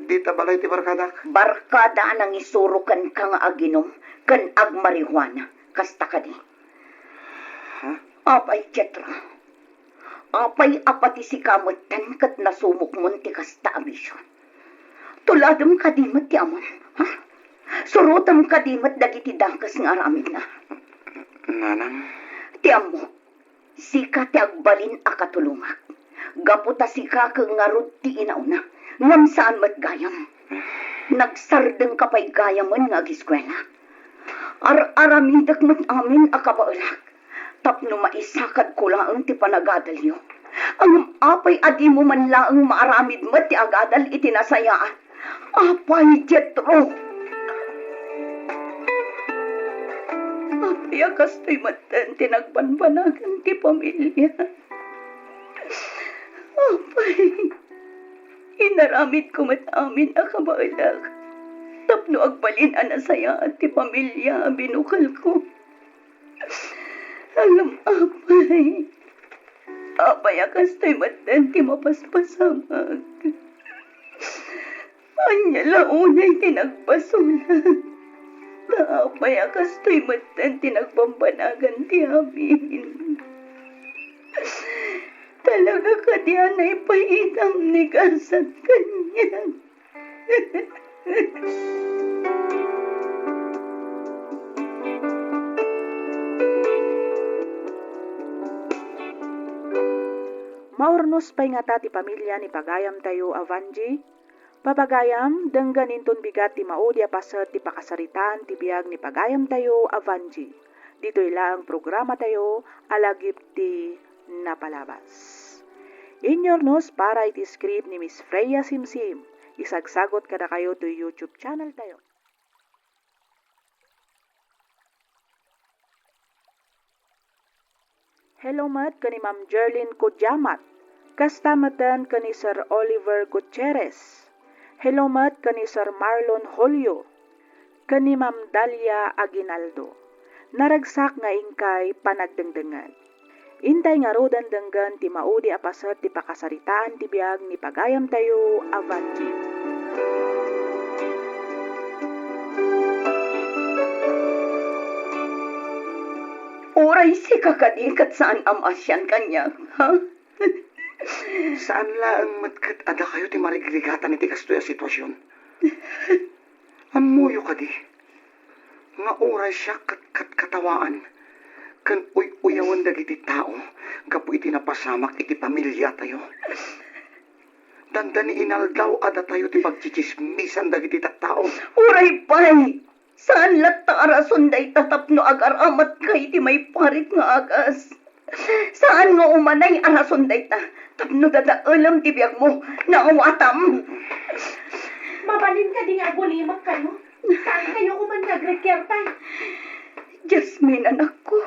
Di tabalay ti barkadak. Barkada nang isurukan ka nga aginom, kan agmarihuana, kasta ka di. Ha? Apay, Jetro. Apay apati si kamutan kat nasumok mo ti kasta abisyon. Tuladam kadimat ti amon. Ha? Surutam kadimat dagiti dangkas nga aramid na. Nanang? Ti amo, sika ti agbalin akatulungak. Gaputa sika kang ngarod ti inauna. Ngam saan mat gayam. Nagsardeng kapay gayaman nga giskwela. Aramidak mat amin akabaulak. Tapno maisakad ko lang ti panagadalyo. Ang apay adi mo man laang maaramid mat ti agadal itinasayaan. Apay, Jetro. Apay akastoy matan tinagbanbanagan ti pamilya. Apay. Inaramid ko mat amin akabaulak. Tapno agbalin anasaya at ti pamilya binukal ko. Alam apay. Apay akastoy matan ti mapaspasamag. Anya launay tinagpasunan. Apay akastoy matan tinagbambanagan ti amin. Talaga ka diyan ay paitang nigasat kanya. Maurnos pay nga ta ti pamilya ni pagayam tayo avanji. Papagayam, dengganinton bigat ti maudi apasat ti pakasaritaan ti biag ni pagayam tayo avanji. Dito ilang programa tayo alagip ti napalabas. Inyornos para iti script ni Miss Freya Simsim. Isagsagot kada kayo to YouTube channel tayo. Hello mat kani Ma'am Jerlyn Kodyamat. Kastamatan kani Sir Oliver Gutierrez. Hello mat kani Sir Marlon Holyo. Kani Ma'am Dalia Aguinaldo. Naragsak nga ingkay panagdengdengan. Intay nga rodan denggan ti maudi apasat ti pakasaritaan ti biag ni pagayam tayo avanti. Uray si kakadikat saan amasyan kanya, ha? Saan laang matkat ada kayo ti marigrigatan iti kastoy a sitwasyon? Amuyo ka di. Nga oras siya katawaan. Kan uyawan dagiti tao, gapu iti napasamak iti pamilya tayo. Dandani inaldaw ada tayo ti pagchichismisan dagiti tao. Uray pay! Saan latta arason day tatapno agar amat kay ti may parit nga agas? Saan nga umanay arason day ta? Tapno dadaalam ti biyag mo na awatam. Mabalin ka di nga bulimak kayo. Saan kayo kuman nagrekyertay? Jasmine, anak ko.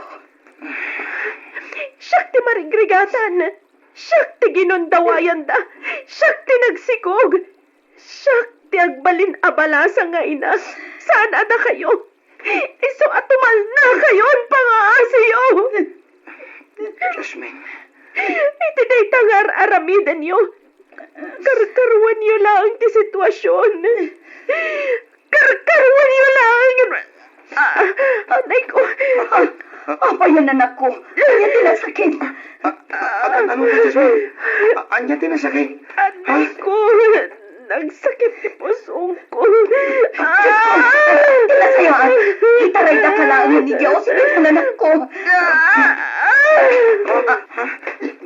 Siyak ti marigrigatan. Siyak ti ginundawayan da. Siyak ti nagsikog. Siyak ti agbalin abalasa nga ina. Saan ada kayo? Iso atumal na kayon pangaasiyo. Jasmine. Iti day tangar aramidan nyo. Karkaruan nyo lang ti sitwasyon. Karkaruan nyo lang. Anay ko. Apa yan, anak ko? Anya tinasakit. Ano na, Jasmine? Anya tinasakit? Anay ko. Nagsakit ti pusong ko. Tinasayaan. Itaray na kalaang ni Diyos. Ito anak ko.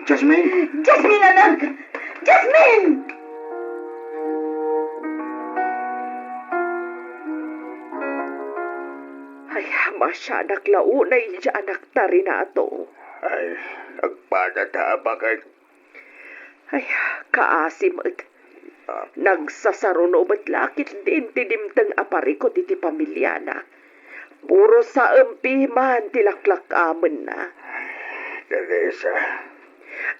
Jasmine? Jasmine, anak! Jasmine! Ay, masyadak launay dya anak tari na ato. Ay, nagpagkakaaba kay... Ay, kaasim. Nagsasaruno ba't lakit din ti dimtang aparikot iti pamilyana. Puro sa empiman tilaklak aman na. Teresa,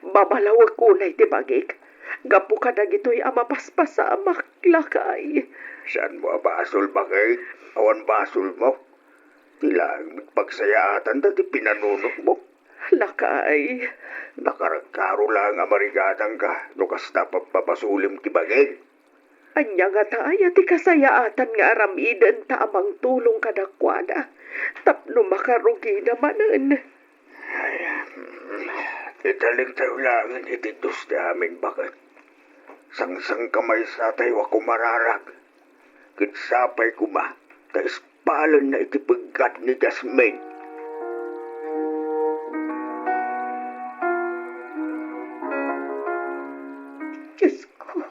Babalawag kunay ti bagik. Gapu ka na gito'y amapaspas sa amaklakay. saan mo basol ba kay? Awan basol mo? Tilang magpagsayaatan dati pinanunok mo. Lakay. Nakaragkaro lang amarigatang ka, nukas na pagpapasulim kibagay. Anya nga tayo ti kasayaatan nga aramidan ta amang tulong kadakwana. Tapno makarugi namanan. Italing tayo lang ititos di amin bakit. Sangsang kamay sa tayo ako mararag. Kitsapay kuma, kaispalan na itipagkat ni Jasmine. Diyos ko.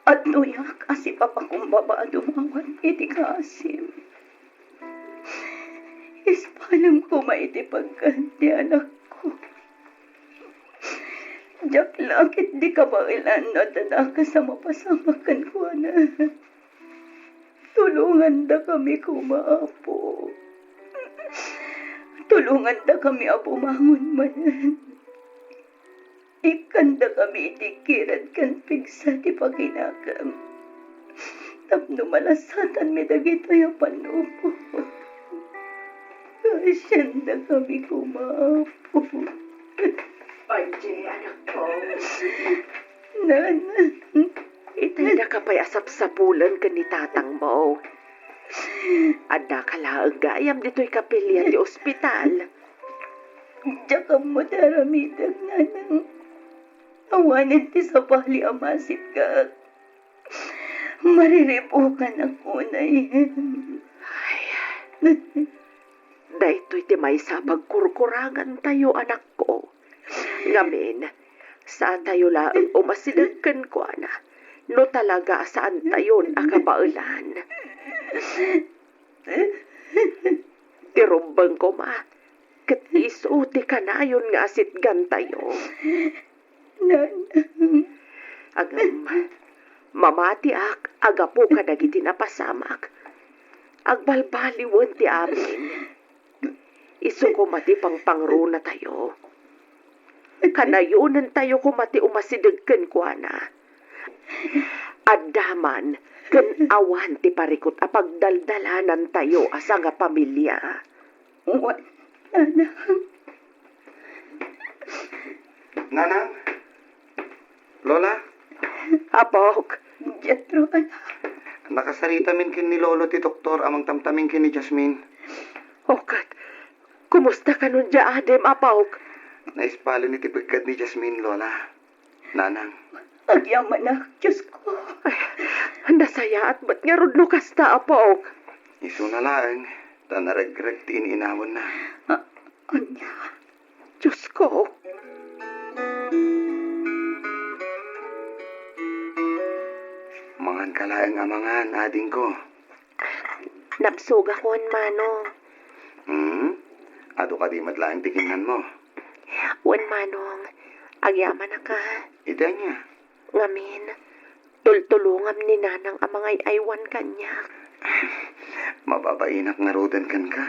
At nuyak asi papakumbaba dumawan iti kasim. Ispalam ko maitipagkanti anak ko. Diyak langit di ka mailan na tanaka sa mapasamakan ko na. Tulungan da kami kumaapo. Tulungan da kami abumangon manan. Ikanda kami itikiran kan pigsa di paginakam. Tapno malasatan mi dagitoy panupo. Asyanda kami kumaapo. Panje, anak ko. Nana. Itay na kapay asap sa pulan ka ni tatang mo. Ada ka laang gayam dito'y kapilya di ospital. Diyak mo daramidag nanang. Awanin ti sa bali amasit ka. Mariripukan ako na yan. Dahito'y ti may sa pagkurkurangan tayo, anak ko. Ngamin, saan tayo laang umasidagkan ko, ana? No talaga saan tayo nakabaulan. Tirumbang ko ma, kat isuti ka na yun nga asitgan tayo. Agam, mamati ak, agapo ka dagiti napasamak. Agbalbaliwan ti amin. Isu ko mati pangpangruna tayo. Kanayunan tayo kumati umasidagkan ko na. Addaman, kan awan ti parikot apagdaldalanan tayo asa nga pamilya. Nanang? Lola? Apok, Jetro, anak. Nakasarita min kin ni Lolo ti Doktor amang tamtaming kin ni Jasmine. okat, kumusta ka nun dya, Adem, apok? Naispalo ni tipagkat ni Jasmine, Lola. Nanang? Agyaman na, Diyos ko. Ay, nasaya at ba't nga rudlo kasta, apok? Isu na lang. Tanarag-rag ti inawon na. Anya. Diyos ko. Mangan kalaang amangan, ading ko. Napsog ako, manong. Ado ka di madlaang tikingan mo. Wan manong, agyaman na ka. Ida niya. Ngamin, tultulungam ni nanang amangay aywan kanya. Mababainak nga rodan kan ka.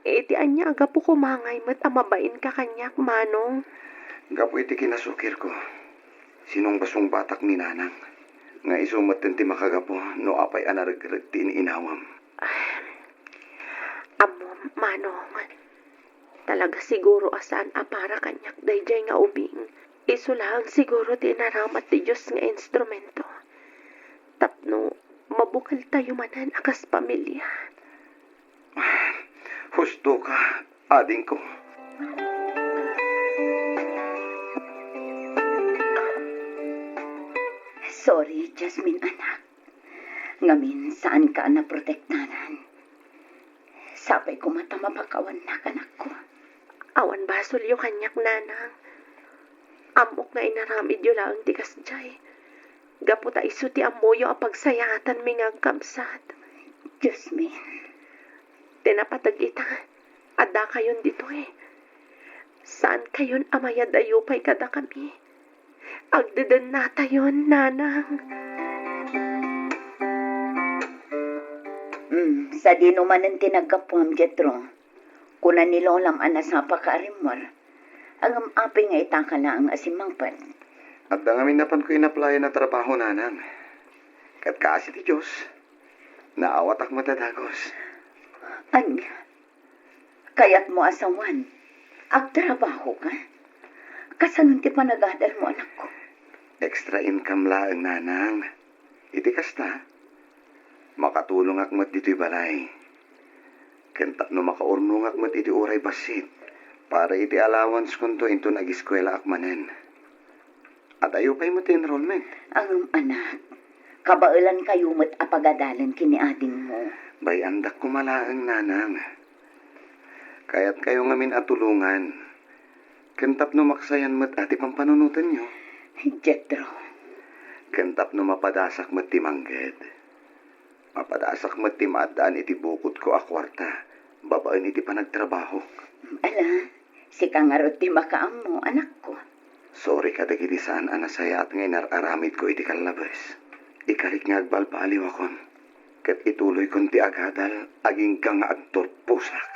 Iti anya aga po kumangay mat amabain ka kanyak, manong. Gapo iti kinasukir ko. Sinong basong batak ni nanang. Nga isumat ti makagapo no apay anarag-rag ti inawam. Amo, manong. Talaga siguro asan apara kanyak dayjay nga ubing. Isu lang siguro di naramat ti Diyos nga instrumento. Tapno, mabukal tayo manan akas pamilya. Husto ka, ading ko. Sorry, Jasmine, anak. Ngamin, saan ka na protektanan? Sapay ko mata mapakawan na kanak ko. Awan basol yung kanyak nanang. Amok nga inaramid yun lang tikas jay. Gaputa isu ti amoyo apagsayatan mi nga kamsat. Jasmine. Tinapatag ita. Ada kayon dito eh. Saan kayon amayad ayupay kada kami? Agdadan nata yon, nanang. Sa di naman ang tinagkapuam, Jetro. Kunan ni Lolam sa pakarimwar. Ang api nga itaka na ang asimangpan. At dangamin napan ko inaplaya na trabaho, nanang. Kat kaasi ti Diyos. Naawat ak matadagos. Anya, kayat mo asawan. Agtrabaho ka? Kasanong ti panagadal mo, anak ko? Extra income laang, nanang. Iti kasta. Makatulong ak mat dito'y balay. Kentap no makaurnong ak mat iti uray basit. Para iti allowance kunto into nag-eskwela ak manen. At ayo pa'y mo ti enrollment. Ang anak, kabailan kayo mat apagadalan kini ading mo. Bay andak kumalaang, nanang. Kaya't kayo ngamin atulungan. Kentap no maksayan mat ati pampanunutan nyo. Jetro, Kentap no mapadasak mat ti mangged. Mapadasak mat ti maadaan iti bukod ko a kwarta. Babaan iti panagtrabaho. ala, si kangarot ti makaam mo, anak ko. Sorry ka dagiti saan anasaya at ngay nararamid ko iti kalabas. Ikarik nga agbalpaliw akon. Kat ituloy kon ti agadal, aging kang agtor pusak.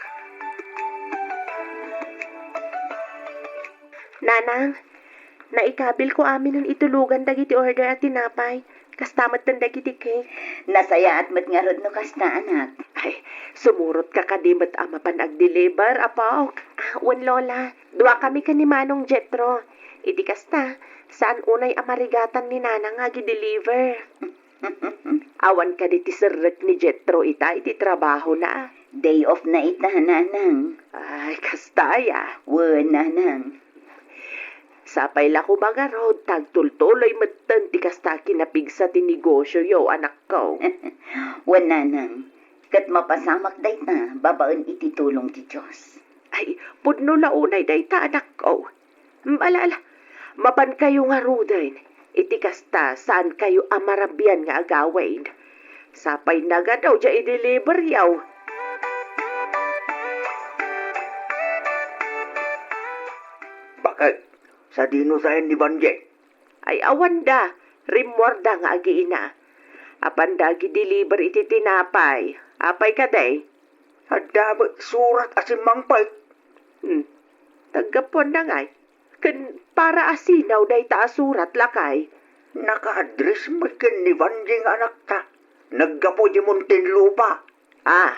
Nanang, naikabil ko amin ng itulugan dagiti order at tinapay. Kastamat ng dagiti cake. Nasaya at mat nga rod no kasta, anak. Ay, sumurot ka kadimat ama pan ag-deliver, apaw. Wan lola, duwa kami ka ni Manong Jetro. Iti kasta, saan unay amarigatan ni Nanang agi-deliver. Awan ka di ti sirrek ni Jetro ita, iti trabaho na. Day off na ita, nanang. Ay, kastaya. Nanang. Sapay la ko magarod, tagtultuloy matan ti kasta kinapigsa ti negosyo yo, anak ko. Nanang. Kat mapasamak day ta, babaan iti tulong ti Diyos. Ay, pudno launay day ta, anak ko. Alala, mapan kayo nga rudain. Iti kasta, saan kayo amarabian nga agawain. Sapay naga daw dya i-deliver yaw. Bakit? Sa dino sayan ni Banje? Ay awan da, rimwarda nga agiina. Apan da gi-deliver iti tinapay. Apay ka day? Adabot surat asin mangpay. Tagapon na ngay. Kan para asinaw day ta surat lakay. Naka-address mo kin ni Banje nga anak ta. Naggapo di Muntinlupa. Ah,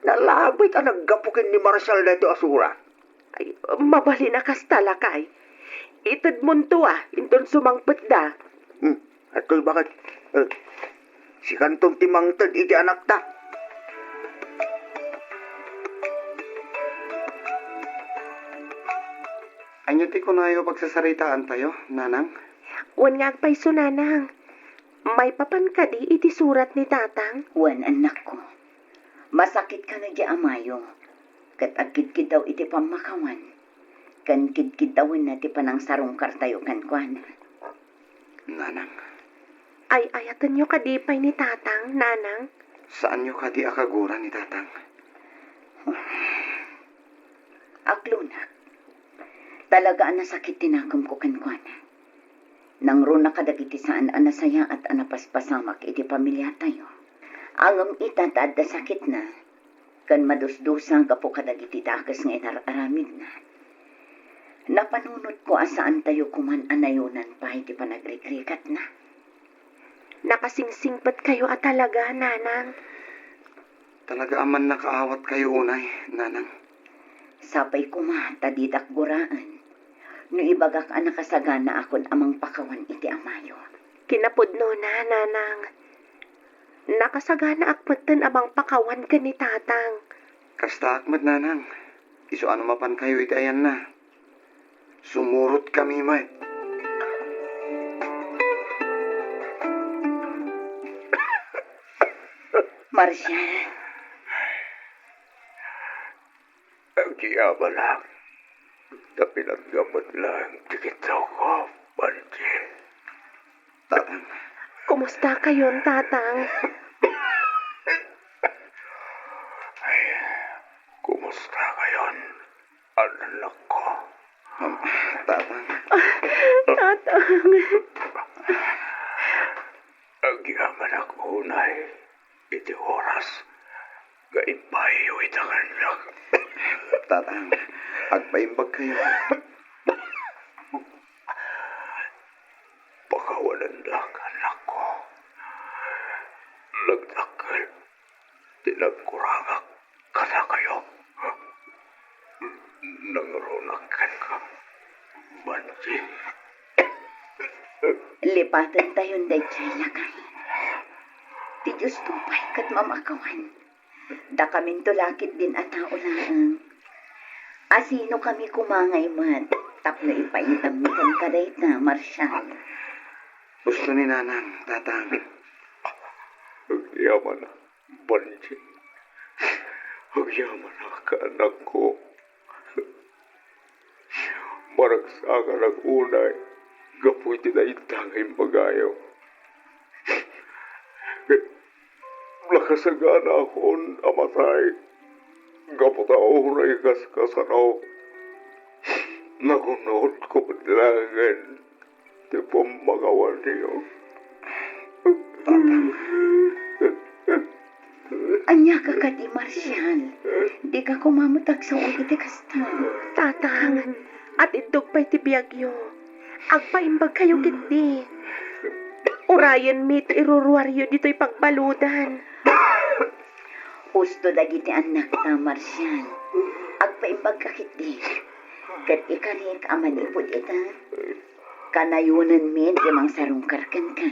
Nalabit ang naggapo kin ni Marshall na ito asura. ay, mabali na kasta lakay. Itad munto inton sumangpet da. Ato'y bakit? Si kantong timangtad iti anak ta. Anyo ti kunayo pagsasaritaan tayo, nanang? Wan nga agpaiso nanang. May papan ka di iti surat ni tatang. Anak ko. Masakit ka na di amayo. Kat agkid-kid daw iti pamakawan. Kan kid-kid daw na ti panang sarong kartayo kan kuana. Nanang, Ay ayatan nyo kadipay ni tatang, nanang. saan nyo ka di akagura ni tatang? Aklunak. Talaga nasakit tinakam ko kan kuana. Nang runa kadagiti saan anasaya at anapaspasamak iti pamilya tayo. Angam itatad da sakit na. Kan madusdusang kapo kadagiti dakas nga inararamid na. Napanunot ko asaan tayo kuman anayunan pa iti panagrikrikat na. Nakasingsingpat kayo at talaga, nanang. Talaga aman nakaawat kayo unay, nanang. Sapay kumata didak buraan. No ibagak nakasagana akon amang pakawan iti amayo. Kinapudno na, nanang. Nakasagana akpatan amang pakawan ka ni tatang. Kasta akmat, nanang. Iso ano mapan kayo iti ayan na. Sumurot kami, may. Marshall, Agiyama lang. Na pinaggamot lang. Tikitaw ko, Banje. Tatang, Kumusta kayon, tatang? Kumusta ngayon, anak ko? tatang. Tatang. Agiyama na unay. Iti oras. Kaipayo itakan na. Tatang, agpaimbag kayo. Pakawalan lang, anak ko. Nagdakal. Tinagkurangak ka na kayo. Nangronakan ka. Banji. Lipatan tayo day lagay. Ti Diyos tupay kat mamakawan. Da kaming tulakit din at tao lang. Asino kami kumangay man. Tapno ipaitam ni kan kaday na, Marshal. Gusto ni Nanang, Tatang. Yaman na, Banji. Yaman na ka, anak ko. Maragsa ka ng unay. Gapoy tinaitangay magayo. Nakasagana akong amatay. Gaputaoray kaskasanaw. Nakunod ko madlangan. Di po magawan niyo. Anya ka ka di, Marshal. Di ka kumamutag sa ulit kasta. Tatang, at itog pa'y tibiyagyo. Agpaimbag kayo kiti. Urayan mit iruruaryo dito'y pagbaludan. Gusto dagiti anak ta, Marshal. Agpaimbag ka kiti. Kat ikarik amanipod ita. Kanayunan min imang sarungkarkan ka.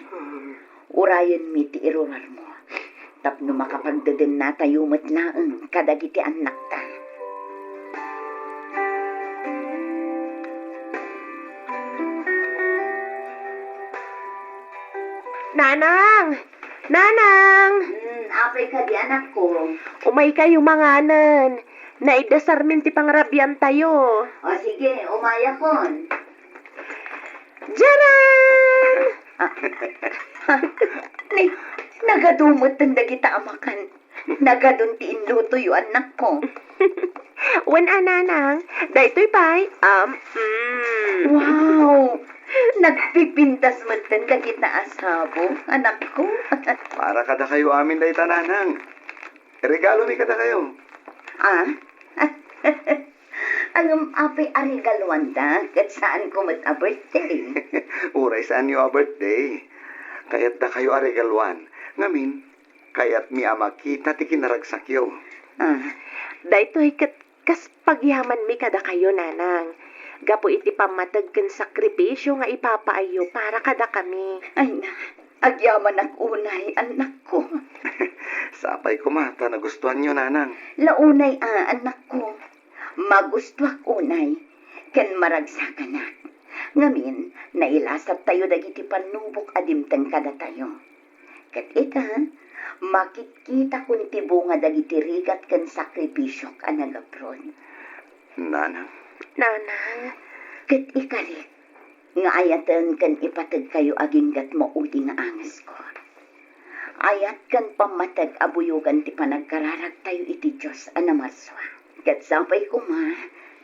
Urayan mit irurar mo. Tapno makapagdadan na tayo matlaang kadagiti anak ta. Nanang! Nanang! Apay ka di anak ko. Umay kayo manganan. Naidasar min ti pangrabyan tayo. O sige, umaya kon. Jaran! Nagadumot ang dagita amakan. Nagadun ti inluto yu anak ko. Wan nanang, daytoy pay. Wow! Nagpipintas man tan dagita asabo, anak ko. Para kada kayo amin day Nanang. Regalo mi kada kayo. Ah? Alam, apay arigaluan da, kat saan ko mat a birthday. Uray saan niyo a birthday. Kayat da kayo aregaluan. Ngamin, kayat mi amakita ti kinaragsak yo. Daytoy kas pagyaman mi kada kayo nanang. Gapo iti pamatag ken sakripisyo nga ipapaayo para kada kami. Ay na, agyaman ak unay, anak ko. Sapay ko mata nagustuhan niyo Nanang. Launay anak ko. Magustuak unay, ken maragsa ka na. Ngamin, nailasap tayo dagiti panubok adimteng kada tayo. Kat ita, makikita kun ti bunga dagiti rigat ken sakripisyo ka nagaprod. Nanang. Nanang, Kat ikalik, nga ayatan kan ipatag kayo aginggat mo udi nga angas ko. Ayat kan pamatag abuyugan ti panagkararag tayo iti Diyos anamarswa. Kat sampay ko ma,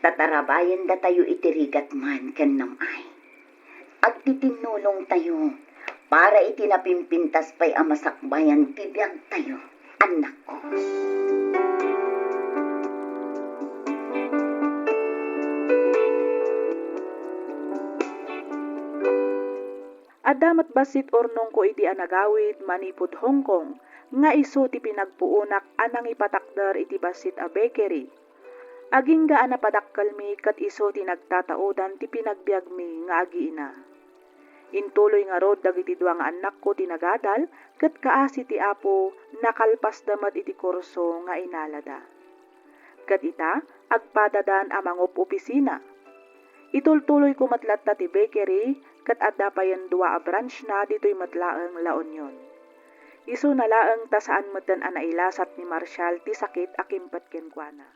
tatarabayan da tayo iti rigat man kan namay. At titinulong tayo, para iti napimpintas pa'y amasakbayan tibiyag tayo, anak ko. Adamat basit ornong ko iti anagawid manipod Hong Kong, nga iso ti pinagpuunak anang ipatakder iti basit a bakery. Aging gaan napadakkel mi kat iso ti nagtataodan ti pinagbiag mi nga agiina. Intuloy nga rod dagiti dua nga anak ko ti nagadal ket kaasi ti apo nakalpas damat iti kurso nga inalada. Ket ita agpadadan a mangop opisina. Itultuloy ko matlatta ti bakery ket adda payen dua a branch na ditoy matlaeng La Union. Isu na laeng ta saan metten a nailasat ni Marshal ti sakit a kimpet kenkwana.